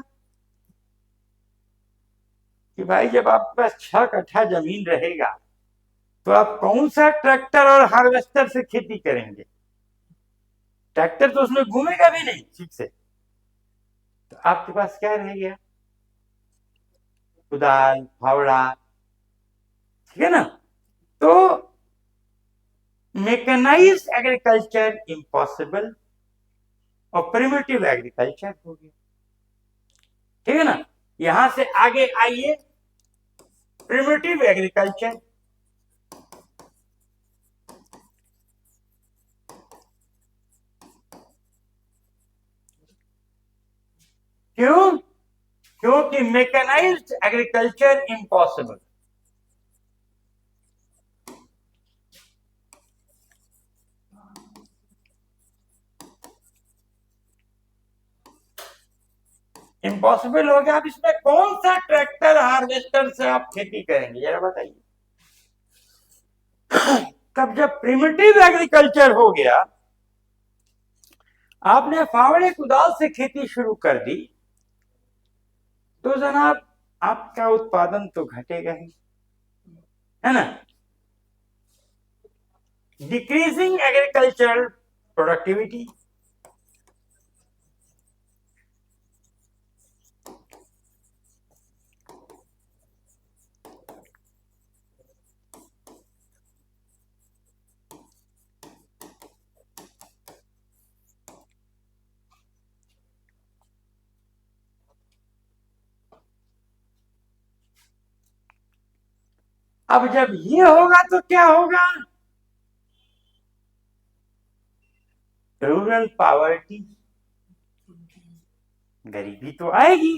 कि भाई जब आपके पास 6 कट्ठा जमीन रहेगा तो आप कौन सा ट्रैक्टर और हार्वेस्टर से खेती करेंगे? ट्रैक्टर तो उसमें घूमेगा भी नहीं ठीक से। तो आपके पास क्या रह गया? कुदाल, फावड़ा, ठीक है ना? तो मैकेनाइज्ड एग्रीकल्चर इम्पॉसिबल और प्रिमिटिव एग्रीकल्चर हो गया, ठीक है ना? यहां से आगे आइए, प्रिमिटिव एग्रीकल्चर। क्यों? क्योंकि मैकेनाइज्ड एग्रीकल्चर इम्पॉसिबल। इम्पॉसिबल हो गया। अब इसमें कौन सा ट्रैक्टर हार्वेस्टर से आप खेती करेंगे जरा बताइए? तब जब प्रिमिटिव एग्रीकल्चर हो गया, आपने फावड़े कुदाल से खेती शुरू कर दी, तो जनाब आपका उत्पादन तो घटेगा ही, है ना? Decreasing agricultural productivity. अब जब ये होगा तो क्या होगा? रूरल पॉवर्टी, गरीबी तो आएगी।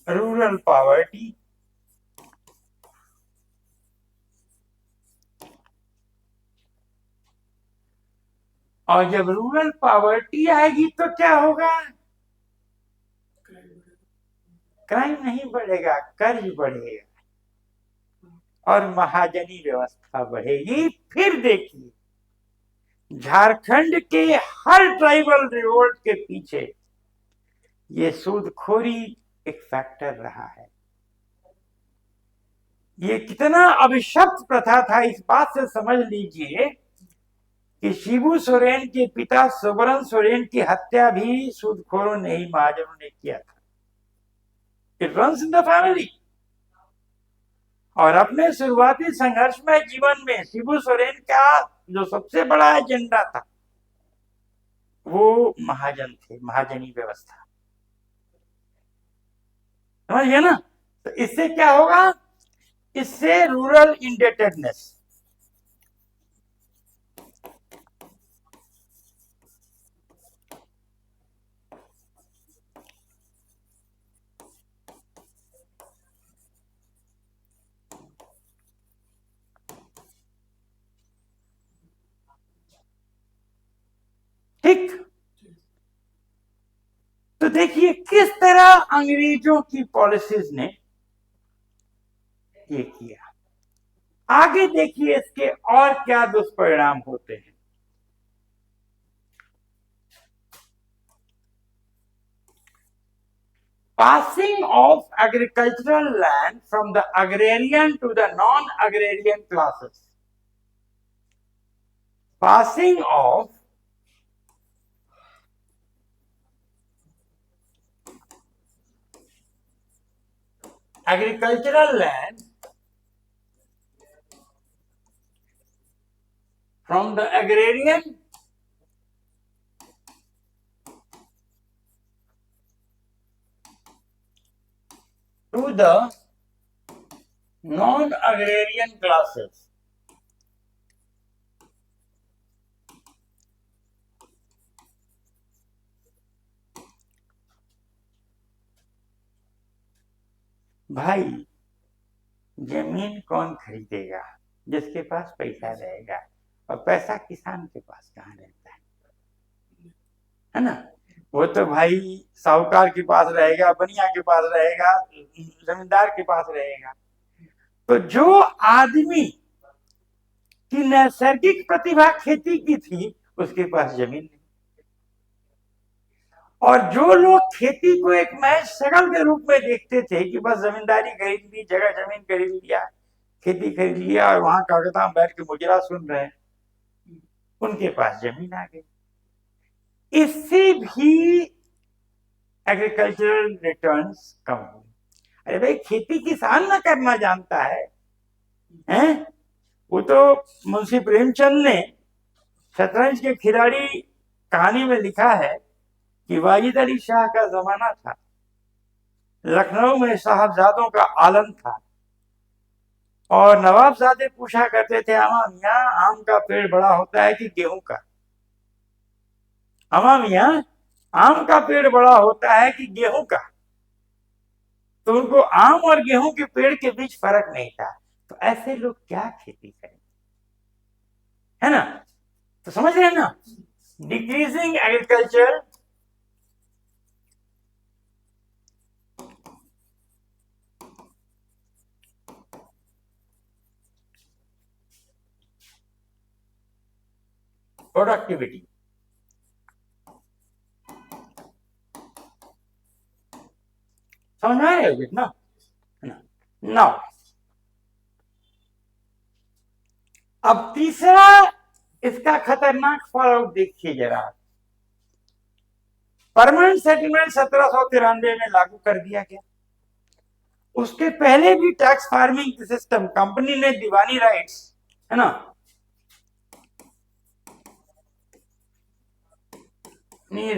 रूरल पॉवर्टी, और जब रूरल पॉवर्टी आएगी तो क्या होगा? क्राइम नहीं बढ़ेगा, कर्ज बढ़ेगा और महाजनी व्यवस्था बढ़ेगी। फिर देखिए झारखंड के हर ट्राइबल रिवोल्ट के पीछे ये सूदखोरी एक फैक्टर रहा है। ये कितना अभिशप्त प्रथा था, इस बात से समझ लीजिए कि शिबू सोरेन के पिता सोबरन सोरेन की हत्या भी सूदखोरों ने ही, महाजनों ने किया था। It runs in the family. और अपने शुरुआती संघर्षमय जीवन में शिबू सोरेन का जो सबसे बड़ा एजेंडा था वो महाजन थे, महाजनी व्यवस्था। समझ गए ना? तो इससे क्या होगा? इससे रूरल इंडेटेडनेस, ठीक? तो देखिए किस तरह अंग्रेजों की पॉलिसीज ने ये किया। आगे देखिए इसके और क्या दुष्परिणाम होते हैं। Passing of agricultural land from the agrarian to the non-agrarian classes. Passing of agricultural land from the agrarian to the non-agrarian classes. भाई, जमीन कौन खरीदेगा? जिसके पास पैसा रहेगा। और पैसा किसान के पास कहाँ रहता है ना? वो तो भाई साहूकार के पास रहेगा, बनिया के पास रहेगा, जमींदार के पास रहेगा। तो जो आदमी की नैसर्गिक प्रतिभा खेती की थी, उसके पास जमीन नहीं। और जो लोग खेती को एक महज शगल के रूप में देखते थे कि बस जमींदारी खरीद ली, जगह जमीन खरीद लिया, खेती खरीद लिया और वहां कागजात बैठ के मुजरा सुन रहे हैं, उनके पास जमीन आ गई। इससे भी एग्रीकल्चरल रिटर्न्स कम हुए। अरे भाई, खेती किसान ना करना जानता है, हैं? वो तो मुंशी प्रेमचंद ने शतरंज के खिलाड़ी कहानी में लिखा है कि वाजिद अली शाह का जमाना था, लखनऊ में साहबजादों का आलम था, और नवाबजादे पूछा करते थे, अमा मियाँ आम का पेड़ बड़ा होता है कि गेहूं का? अमा मियाँ आम का पेड़ बड़ा होता है कि गेहूं का? तो उनको आम और गेहूं के पेड़ के बीच फर्क नहीं था। तो ऐसे लोग क्या खेती करें, है ना? तो समझ रहे हैं ना? Decreasing agriculture productivity. समझ में आ रहा है ना? नाउ अब तीसरा इसका खतरनाक फॉलोआउट देखिए जरा। परमानेंट सेटलमेंट 1793 में लागू कर दिया गया। उसके पहले भी टैक्स फार्मिंग सिस्टम, कंपनी ने दीवानी राइट्स, है ना,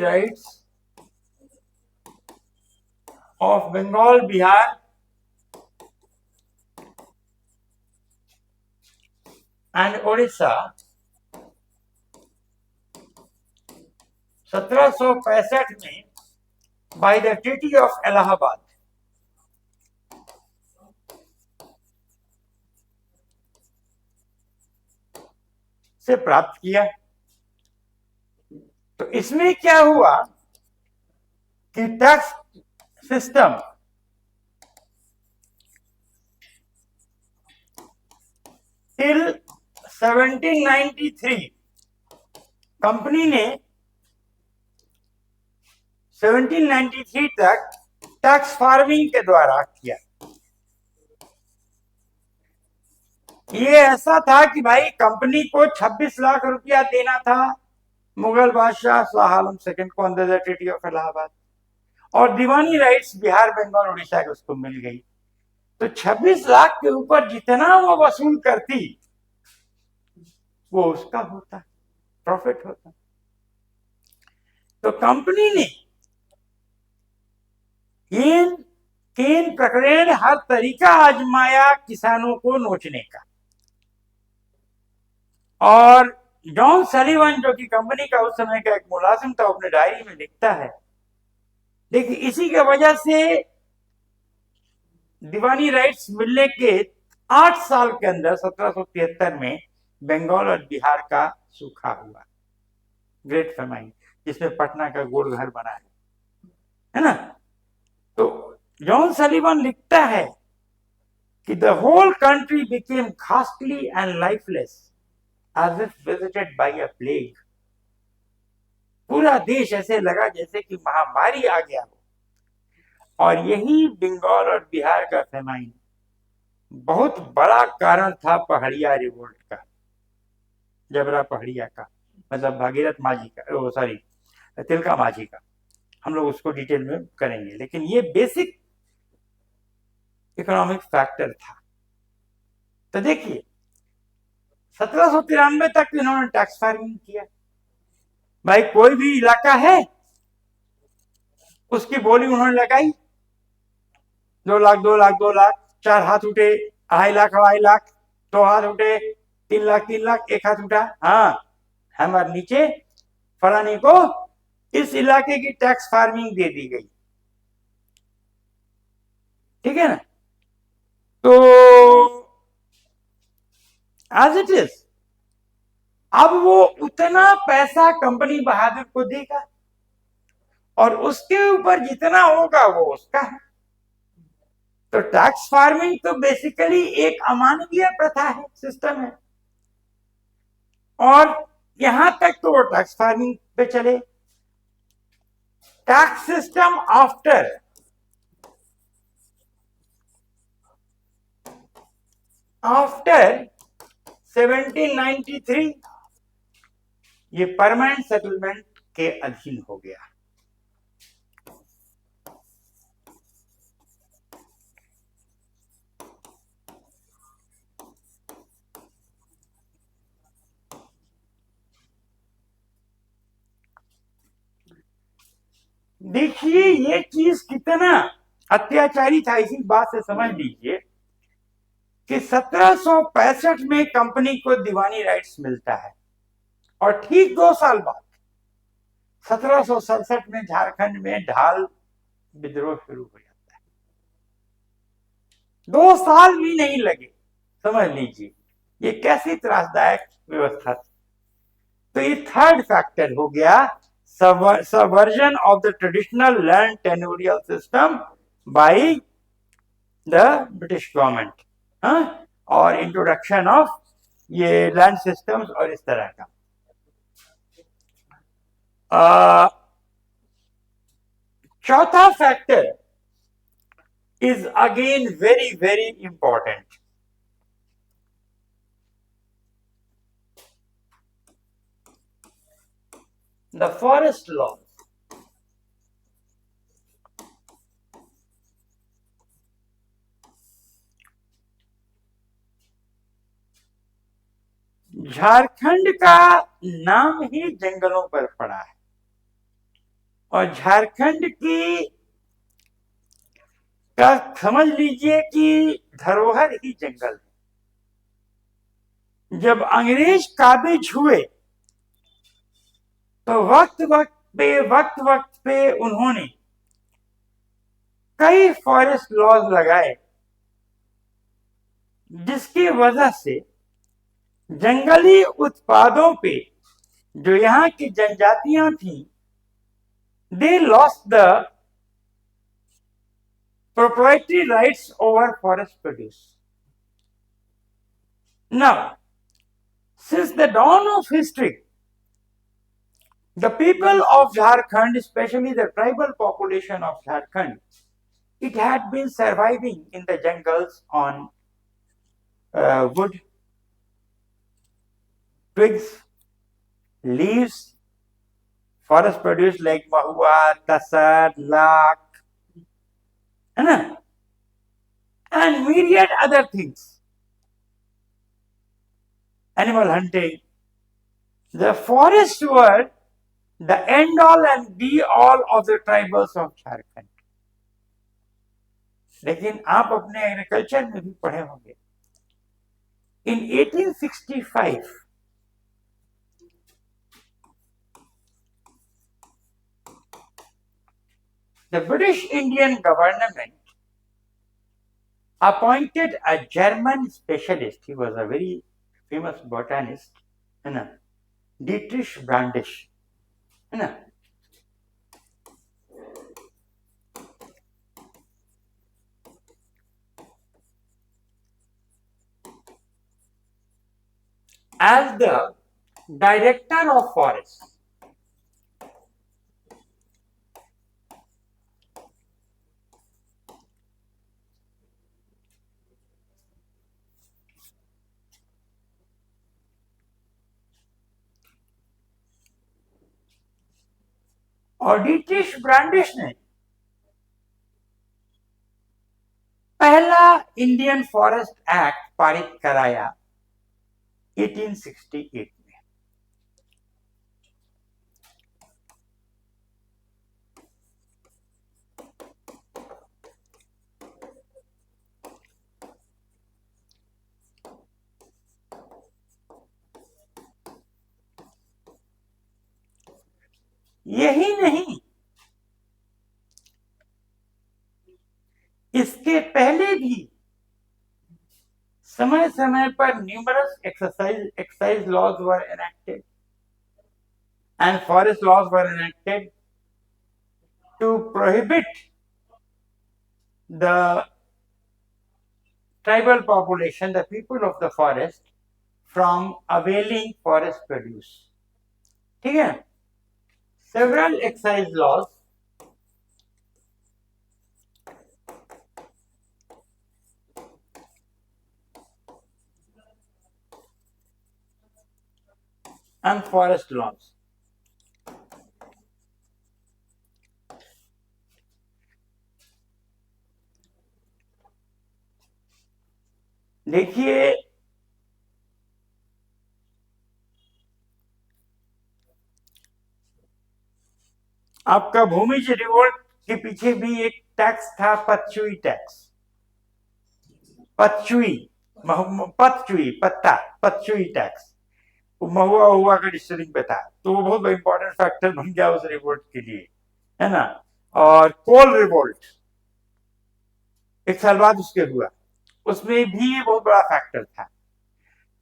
rights of Bengal, Bihar and Odisha 1765 में by the treaty of Allahabad से प्राप्त किया। तो इसमें क्या हुआ कि टैक्स सिस्टम टिल 1793 कंपनी ने 1793 तक टैक्स फार्मिंग के द्वारा किया। ये ऐसा था कि भाई कंपनी को 26 लाख रुपया देना था मुगल बादशाह शाह आलम सेकंड को under the treaty of Allahabad, और दीवानी राइट्स बिहार, बंगाल, उड़ीसा के उसको मिल गई। तो 26 लाख के ऊपर जितना वो वसूल करती, वो उसका होता, प्रॉफिट होता। तो कंपनी ने केन प्रकरण हर तरीका आजमाया किसानों को नोचने का। और जॉन सलीवन, जो कि कंपनी का उस समय का एक मुलाजिम था, अपने डायरी में लिखता है, देखिए इसी की वजह से दीवानी राइट्स मिलने के 8 साल के अंदर 1773 में बंगाल और बिहार का सूखा हुआ, ग्रेट फेमाइन, जिसमें पटना का गोल घर बना है ना? तो जॉन सलीवन लिखता है कि the whole country became ghastly and lifeless as if visited by a plague। पूरा देश ऐसे लगा जैसे कि महामारी आ गया हो। और यही बंगाल और बिहार का फेमाइन बहुत बड़ा कारण था पहाड़िया रिवोल्ट का, जबरा पहाड़िया का, मतलब भागीरथ माझी का, सॉरी तिलका माझी का। हम लोग उसको डिटेल में करेंगे, लेकिन ये बेसिक इकोनॉमिक फैक्टर था। तो देखिए 1793 तक इन्होंने टैक्स फार्मिंग किया। भाई कोई भी इलाका है, उसकी बोली उन्होंने लगाई, 2 लाख 2 लाख 2 लाख, 4 हाथ उठे 2.5 लाख 2.5 लाख, 2 हाथ उठे 3 लाख 3 लाख, 1 हाथ उठा, हाँ हमारे नीचे फलाने को इस इलाके की टैक्स फार्मिंग दे दी गई। ठीक है ना? तो एज इट इज, अब वो उतना पैसा कंपनी बहादुर को देगा और उसके ऊपर जितना होगा वो उसका है। तो टैक्स फार्मिंग तो बेसिकली एक अमानवीय प्रथा है, सिस्टम है। और यहां तक तो वो टैक्स फार्मिंग पे चले। टैक्स सिस्टम आफ्टर 1793 ये परमानेंट सेटलमेंट के अधीन हो गया। देखिए ये चीज कितना अत्याचारी था, इसी बात से समझ लीजिए कि 1765 में कंपनी को दीवानी राइट्स मिलता है और ठीक 2 साल बाद 1767 में झारखंड में ढाल विद्रोह शुरू हो जाता है। 2 साल भी नहीं लगे, समझ लीजिए ये कैसी त्रासदायक व्यवस्था थी। तो ये थर्ड फैक्टर हो गया, subversion of the traditional land tenurial system by the British government, हाँ? और इंट्रोडक्शन ऑफ ये लैंड सिस्टम्स और इस तरह का। चौथा factor is again very very important, the forest law. Jharkhand का नाम ही जंगलों पर पड़ा है और झारखंड की का समझ लीजिए कि धरोहर ही जंगल है। जब अंग्रेज काबिज हुए तो वक्त वक्त पे उन्होंने कई फॉरेस्ट लॉज लगाए, जिसकी वजह से जंगली उत्पादों पे जो यहाँ की जनजातियां थी, they lost the proprietary rights over forest produce. Now, since the dawn of history, the people of Jharkhand, especially the tribal population of Jharkhand, it had been surviving in the jungles on wood, twigs, leaves, forest produce like mahua, tasar, lak, and myriad other things. Animal hunting. The forests were the end all and be all of the tribals of Jharkhand. लेकिन आप अपने agriculture में भी पढ़े होंगे, in 1865 the British Indian government appointed a German specialist. He was a very famous botanist, Dietrich Brandes, as the director of forests. और डीट्रिश ब्रांडिश ने पहला इंडियन फॉरेस्ट एक्ट पारित कराया 1868 में। यही नहीं, इसके पहले भी समय समय पर numerous excise laws were enacted and forest laws were enacted to prohibit the tribal population, the people of the forest, from availing forest produce. ठीक है, several excise laws and forest laws. देखिए, आपका भूमिज रिवोल्ट के पीछे भी एक tax था, पतचुई tax. पतचुई, पतचुई पत्ता, पतचुई टैक्स, महुआ हुआ का डिस्टरिंग पे था, तो वो बहुत इंपॉर्टेंट फैक्टर बन गया उस रिवोल्ट के लिए, है ना। और कोल रिवोल्ट 1 साल बाद उसके हुआ, उसमें भी ये बहुत बड़ा फैक्टर था।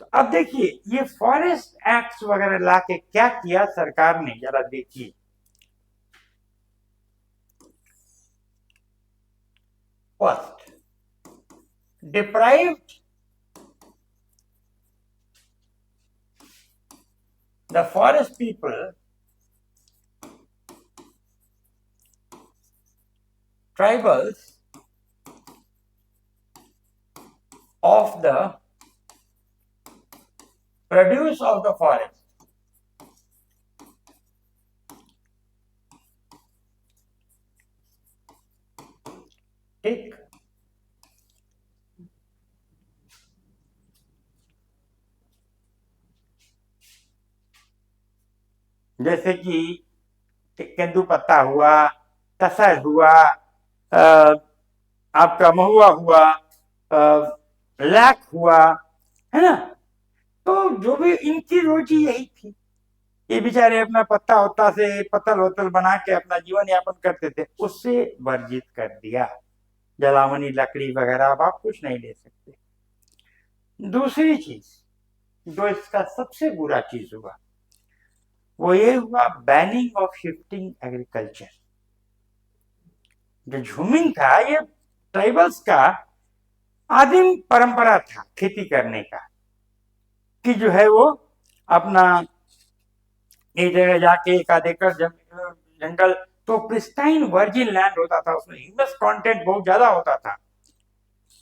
तो अब देखिए, ये फॉरेस्ट एक्ट वगैरह ला के क्या किया सरकार ने, जरा देखिए। First, deprived the forest people tribals of the produce of the forest. ठीक, जैसे कि केंदू पत्ता हुआ, तसर हुआ, आपका महुआ हुआ, लैक हुआ, है ना। तो जो भी इनकी रोजी यही थी, ये बेचारे अपना पत्ता होता से पत्तल वत्तल बना के अपना जीवन यापन करते थे, उससे वर्जित कर दिया। जलावनी लकड़ी वगैरह अब आप कुछ नहीं ले सकते। दूसरी चीज जो इसका सबसे बुरा चीज हुआ, वो ये हुआ बैनिंग ऑफ शिफ्टिंग एग्रीकल्चर। जो झूमिंग था, ये ट्राइबल्स का आदिम परंपरा था खेती करने का, कि जो है वो अपना एक जगह जाके एक आध एकड़ जंगल, तो प्रिस्टाइन वर्जिन लैंड होता था, उसमें ह्यूमस कंटेंट बहुत ज्यादा होता था,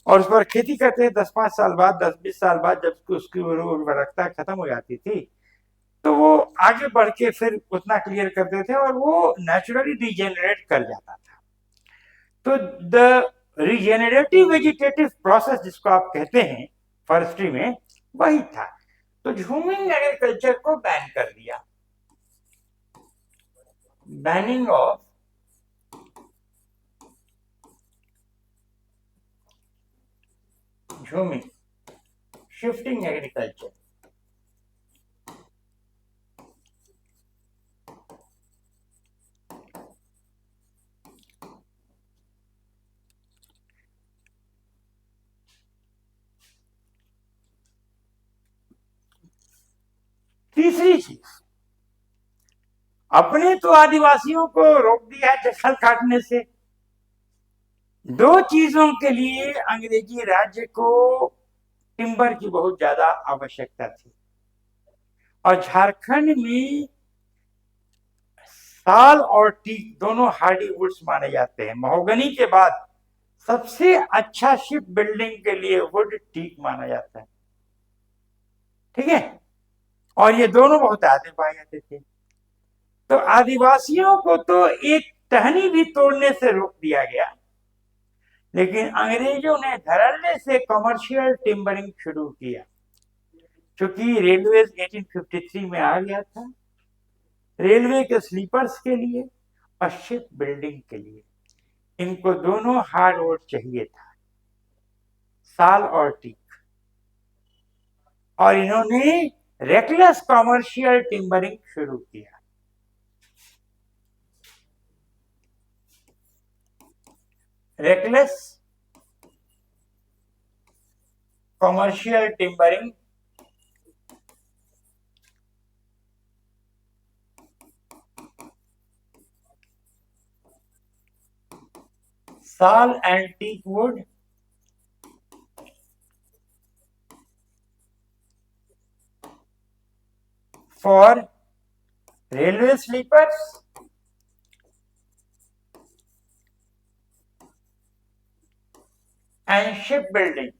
और उस पर खेती करते 10-5 साल बाद, 10-20 साल बाद जब उसकी उर्वरकता खत्म हो जाती थी, तो वो आगे बढ़ के फिर उतना क्लियर करते थे और वो नेचुरली डिजेनरेट कर जाता था। तो द रिजेनरेटिव वेजिटेटिव प्रोसेस जिसको आप कहते हैं फॉरेस्ट्री में, वही था। तो झूमिंग एग्रीकल्चर को बैन कर दिया। Banning of jhuming, shifting agriculture. तीसरी चीज, अपने तो आदिवासियों को रोक दिया जंगल काटने से। दो चीजों के लिए अंग्रेजी राज्य को टिम्बर की बहुत ज्यादा आवश्यकता थी, और झारखंड में साल और टीक दोनों हार्डी वुड्स माने जाते हैं। महोगनी के बाद सबसे अच्छा शिप बिल्डिंग के लिए वुड टीक माना जाता है, ठीक है। और ये दोनों बहुत आते पाए जाते थे। तो आदिवासियों को तो एक टहनी भी तोड़ने से रोक दिया गया, लेकिन अंग्रेजों ने धड़ल्ले से कमर्शियल टिम्बरिंग शुरू किया। क्योंकि रेलवे 1853 में आ गया था, रेलवे के स्लीपर्स के लिए और शिप बिल्डिंग के लिए इनको दोनों हार्ड वुड चाहिए था, साल और टीक। और इन्होंने रेकलेस कॉमर्शियल टिम्बरिंग शुरू किया। Reckless commercial timbering sal and teak wood for railway sleepers and shipbuilding.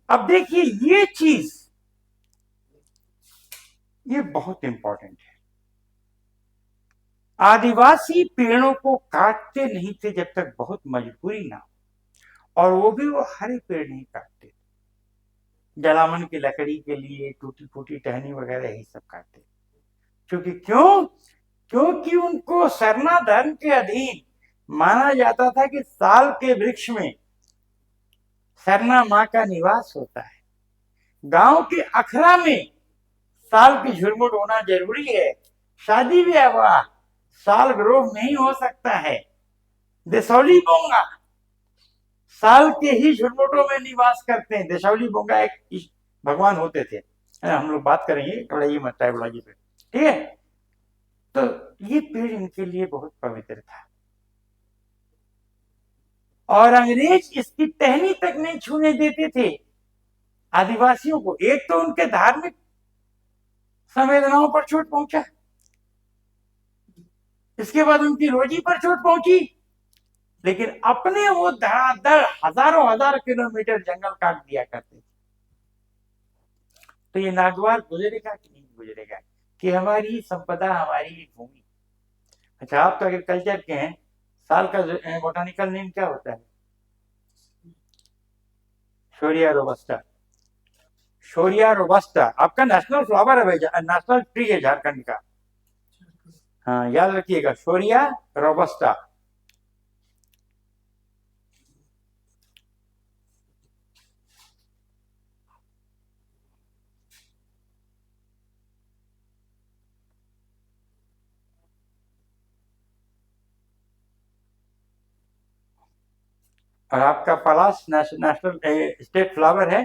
अब देखिए ये चीज, ये बहुत इंपॉर्टेंट है। आदिवासी पेड़ों को काटते नहीं थे जब तक बहुत मजबूरी ना हो, और वो भी वो हरे पेड़ नहीं काटते, जलावन की लकड़ी के लिए टूटी फूटी टहनी वगैरह यही सब काटते। क्योंकि उनको सरना धर्म के अधीन माना जाता था कि साल के वृक्ष में सरना माँ का निवास होता है। गांव के अखरा में साल की झुरमुट होना जरूरी है। शादी विवाह साल ग्रोव नहीं हो सकता है। देसौली बोंगा साल के ही झुरमुटों में निवास करते हैं। देसौली बोंगा एक भगवान होते थे, हम लोग बात करेंगे कड़ाई मत टाइपोलॉजी पे, ठीक है। तो ये पेड़ इनके लिए बहुत पवित्र था, और अंग्रेज इसकी टहनी तक नहीं छूने देते थे आदिवासियों को। एक तो उनके धार्मिक संवेदनाओं पर चोट पहुंचा, इसके बाद उनकी रोजी पर चोट पहुंची, लेकिन अपने वो धड़ाधड़ हजारों हजार किलोमीटर जंगल काट दिया करते थे। तो ये नागवार गुजरेगा कि नहीं गुजरेगा कि हमारी संपदा, हमारी भूमि। अच्छा, आप तो एग्रीकल्चर के हैं, साल का बोटानिकल नेम क्या होता है? शोरिया रोबस्टा। शोरिया रोबस्टा आपका नेशनल फ्लावर है भाई, नेशनल ट्री है झारखंड का। हाँ, याद रखिएगा, शोरिया रोबस्टा। और आपका पलाश नेशनल स्टेट फ्लावर है।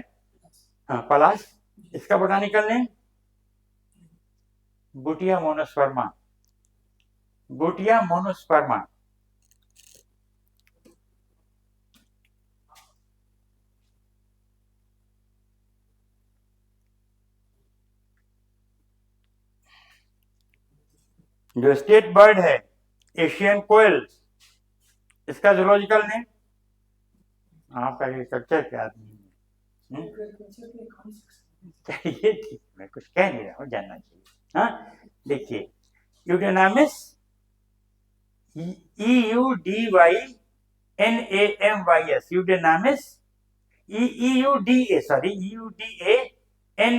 हाँ, पलाश। इसका botanical name Bhutia monosperma. Bhutia monosperma. जो स्टेट बर्ड है एशियन कोयल, इसका जूलॉजिकल नेम, आप एग्रीकल्चर के आदमी हैं, चलिए ठीक, मैं कुछ कह नहीं रहा हूँ, जानना चाहिए। हाँ, देखिए, यूडेनामिस, EUDYNAMYS, यूडेनामिस,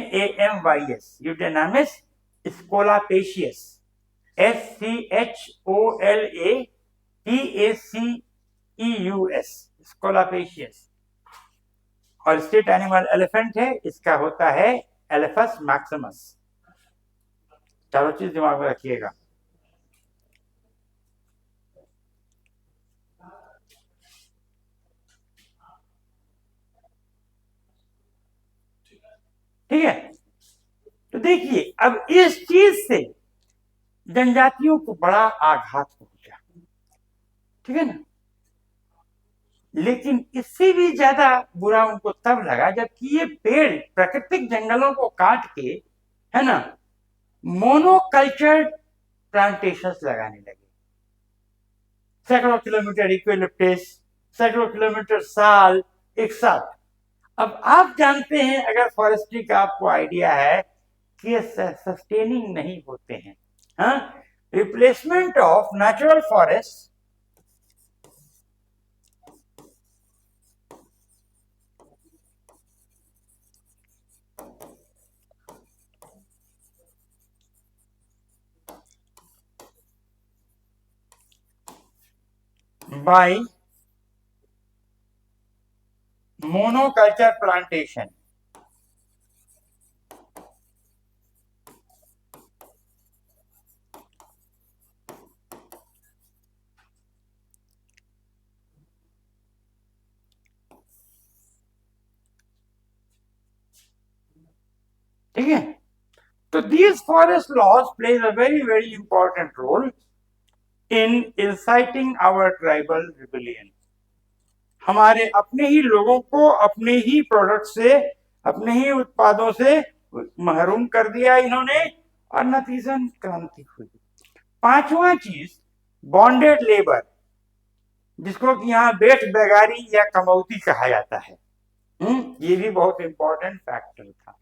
EUDANAMYS, यूडेनामिस स्कोलापेशियस, SCHOLAPACEUS, स्कोलापेशियस। और स्टेट एनिमल एलिफेंट है, इसका होता है एलिफस मैक्सिमस। चारों चीज दिमाग में रखिएगा। ठीक है, तो देखिए अब इस चीज से जनजातियों को बड़ा आघात पहुंचा, ठीक है ना। लेकिन इससे भी ज्यादा बुरा उनको तब लगा जबकि ये पेड़ प्राकृतिक जंगलों को काट के, है ना, मोनोकल्चर प्लांटेशंस लगाने लगे। सैकड़ों किलोमीटर इक्विलिप्टिस, सैकड़ों किलोमीटर साल एक साथ। अब आप जानते हैं, अगर फॉरेस्ट्री का आपको आइडिया है कि सस्टेनिंग नहीं होते हैं। हाँ, replacement of natural forest by monoculture plantation. ठीक है, तो these forest laws plays a very important role in inciting our tribal rebellion. हमारे अपने ही लोगों को अपने ही प्रोडक्ट से, अपने ही उत्पादों से महरूम कर दिया इन्होंने और नतीजन क्रांति हुई। पांचवा चीज बॉन्डेड लेबर, जिसको कि यहाँ बेटबेगारी या कमौती कहा जाता है। ये भी बहुत इंपॉर्टेंट फैक्टर था।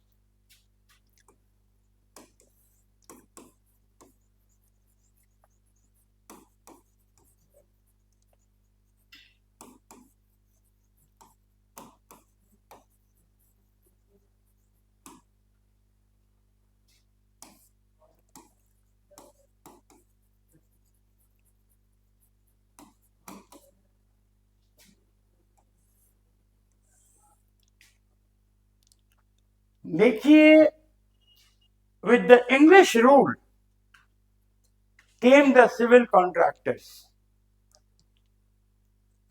देखिए, with the English rule came the civil contractors,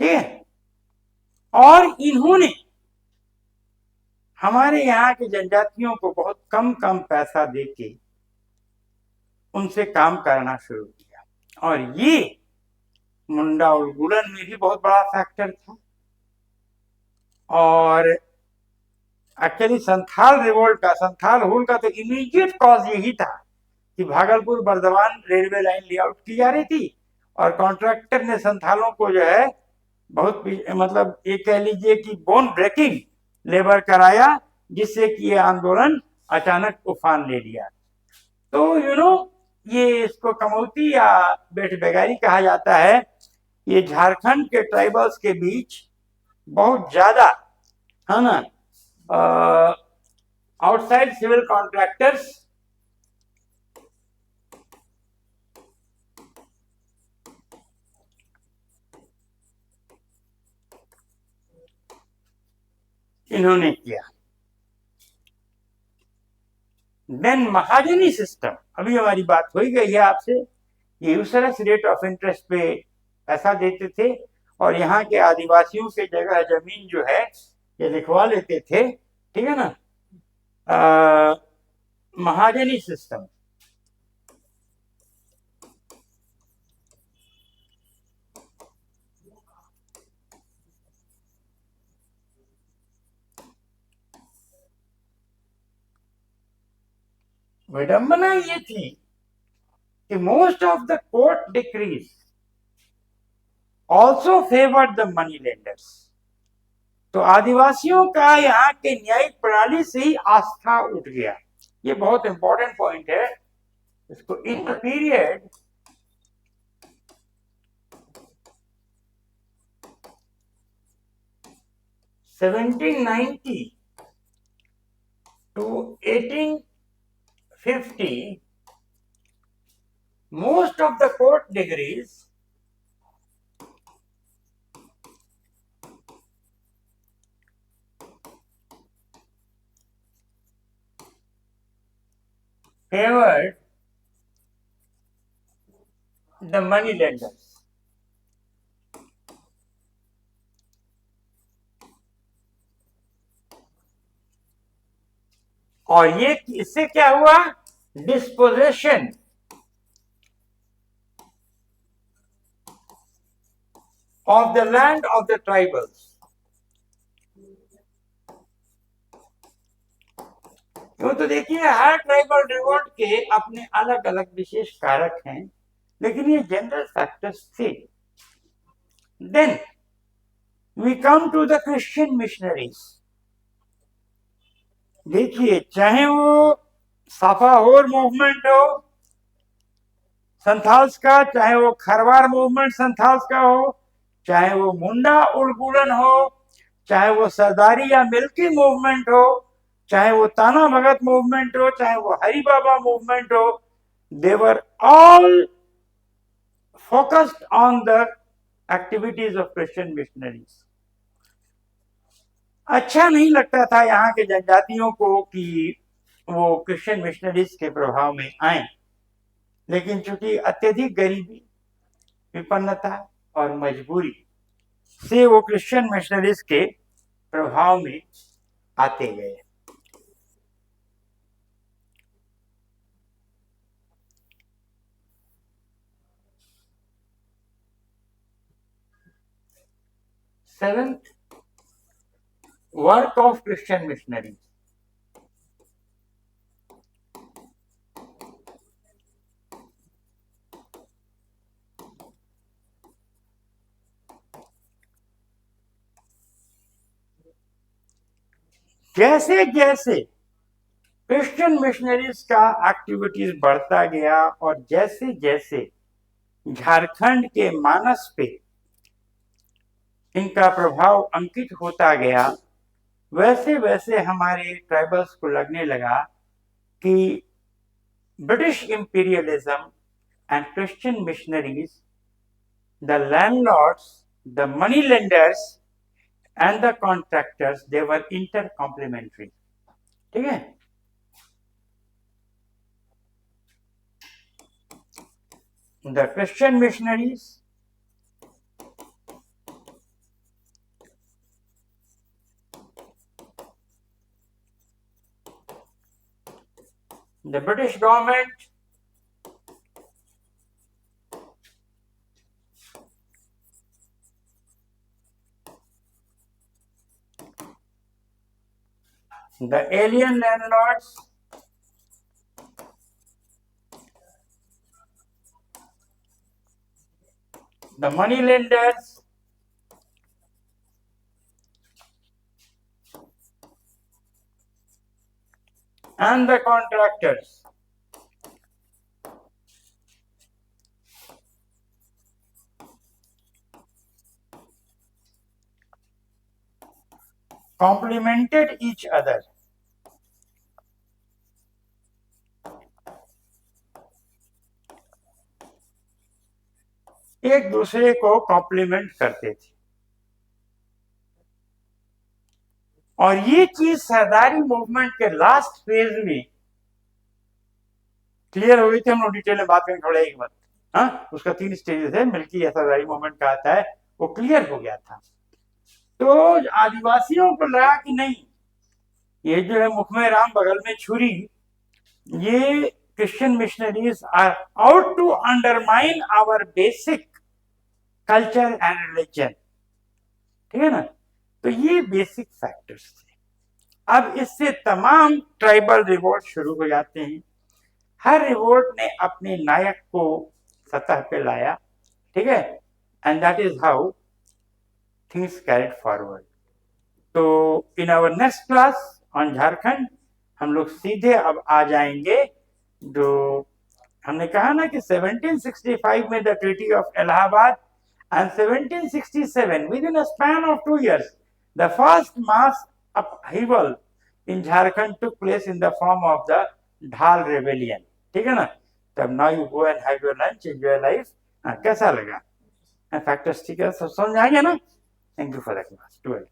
ठीक है, और इन्होंने हमारे यहाँ के जनजातियों को बहुत कम पैसा देके उनसे काम करना शुरू किया, और ये मुंडा उन्मूलन में भी बहुत बड़ा फैक्टर था। और एक्चुअली संथाल रिवोल्ट का, संथाल हुल का तो इमीडिएट कॉज यही था कि Bhagalpur Burdwan railway line layout की जा रही थी और कॉन्ट्रैक्टर ने संथालों को जो है बहुत, मतलब ये कह लीजिए कि बोन ब्रेकिंग लेबर कराया, जिससे कि ये आंदोलन अचानक उफान ले लिया। तो ये इसको कमौती या बेटबेगारी कहा जाता है। ये झारखंड के ट्राइबल्स के बीच बहुत ज्यादा, है ना, आउटसाइड सिविल कॉन्ट्रैक्टर्स इन्होंने किया। देन महाजनी सिस्टम, अभी हमारी बात हो ही गई है आपसे, ये यूसरस रेट ऑफ इंटरेस्ट पे पैसा देते थे और यहाँ के आदिवासियों के जगह जमीन जो है ये लिखवा लेते थे, ठीक है ना। महाजनी सिस्टम, विडंबना ये थी कि most of the court decrease also favoured the money lenders. तो आदिवासियों का यहाँ के न्यायिक प्रणाली से ही आस्था उठ गया। ये बहुत इंपॉर्टेंट पॉइंट है। इसको in the period (1790 to 1850), most of the court decrees favored the money lenders. और ये इससे क्या हुआ, disposition of the land of the tribals. क्यों, तो देखिए हर ट्राइबल रिवोल्ट के अपने अलग अलग विशेष कारक हैं, लेकिन ये जनरल फैक्टर्स थे। Then we come to the Christian missionaries. देखिए, चाहे वो साफाहोर मूवमेंट हो संथाल्स का, चाहे वो खरवार मूवमेंट संथाल्स का हो, चाहे वो मुंडा उलगुलन हो, चाहे वो सरदारी या मिल्की मूवमेंट हो, चाहे वो ताना भगत मूवमेंट हो, चाहे वो हरि बाबा मूवमेंट हो, they were all focused on the activities of Christian missionaries. अच्छा नहीं लगता था यहाँ के जनजातियों को कि वो क्रिश्चियन मिशनरीज के प्रभाव में आए, लेकिन चूंकि अत्यधिक गरीबी, विपन्नता और मजबूरी से वो क्रिश्चियन मिशनरीज के प्रभाव में आते गए। Seventh, work of Christian missionaries. जैसे जैसे क्रिश्चियन मिशनरीज का एक्टिविटीज बढ़ता गया और जैसे जैसे झारखंड के मानस पे इनका प्रभाव अंकित होता गया, वैसे वैसे हमारे ट्राइबल्स को लगने लगा कि British imperialism and Christian missionaries, the landlords, the money lenders and the contractors, they were inter complementary. ठीक है, the Christian missionaries, the British government, the alien landlords, the money lenders, and the contractors complemented each other. एक दूसरे को complement करते थे, और ये चीज सरदारी मूवमेंट के लास्ट फेज में क्लियर हो गई थी। हम लोग डिटेल में बात करेंगे थोड़ा एक बात। हाँ, उसका 3 स्टेजेस है, मिल्की या सरदारी मूवमेंट का आता है, वो क्लियर हो गया था। तो आदिवासियों को लगा कि नहीं, ये जो है मुख में राम बगल में छुरी, ये Christian missionaries are out to undermine our basic culture and religion. ठीक है ना, तो ये बेसिक फैक्टर्स थे। अब इससे तमाम ट्राइबल रिवोल्ट शुरू हो जाते हैं। हर रिवोल्ट ने अपने नायक को सतह पे लाया। ठीक है, and that is how things carried forward. तो in our next class on Jharkhand हम लोग सीधे अब आ जाएंगे, जो हमने कहा ना कि 1765 में the treaty of Allahabad and 1767 within a span of 2 years the first mass upheaval in Jharkhand took place in the form of the Dhal rebellion। ठीक है ना, तब now you go and have your lunch, enjoy life। कैसा लगा factors? ठीक है, सब समझ आएंगे ना? Thank you for the class 12।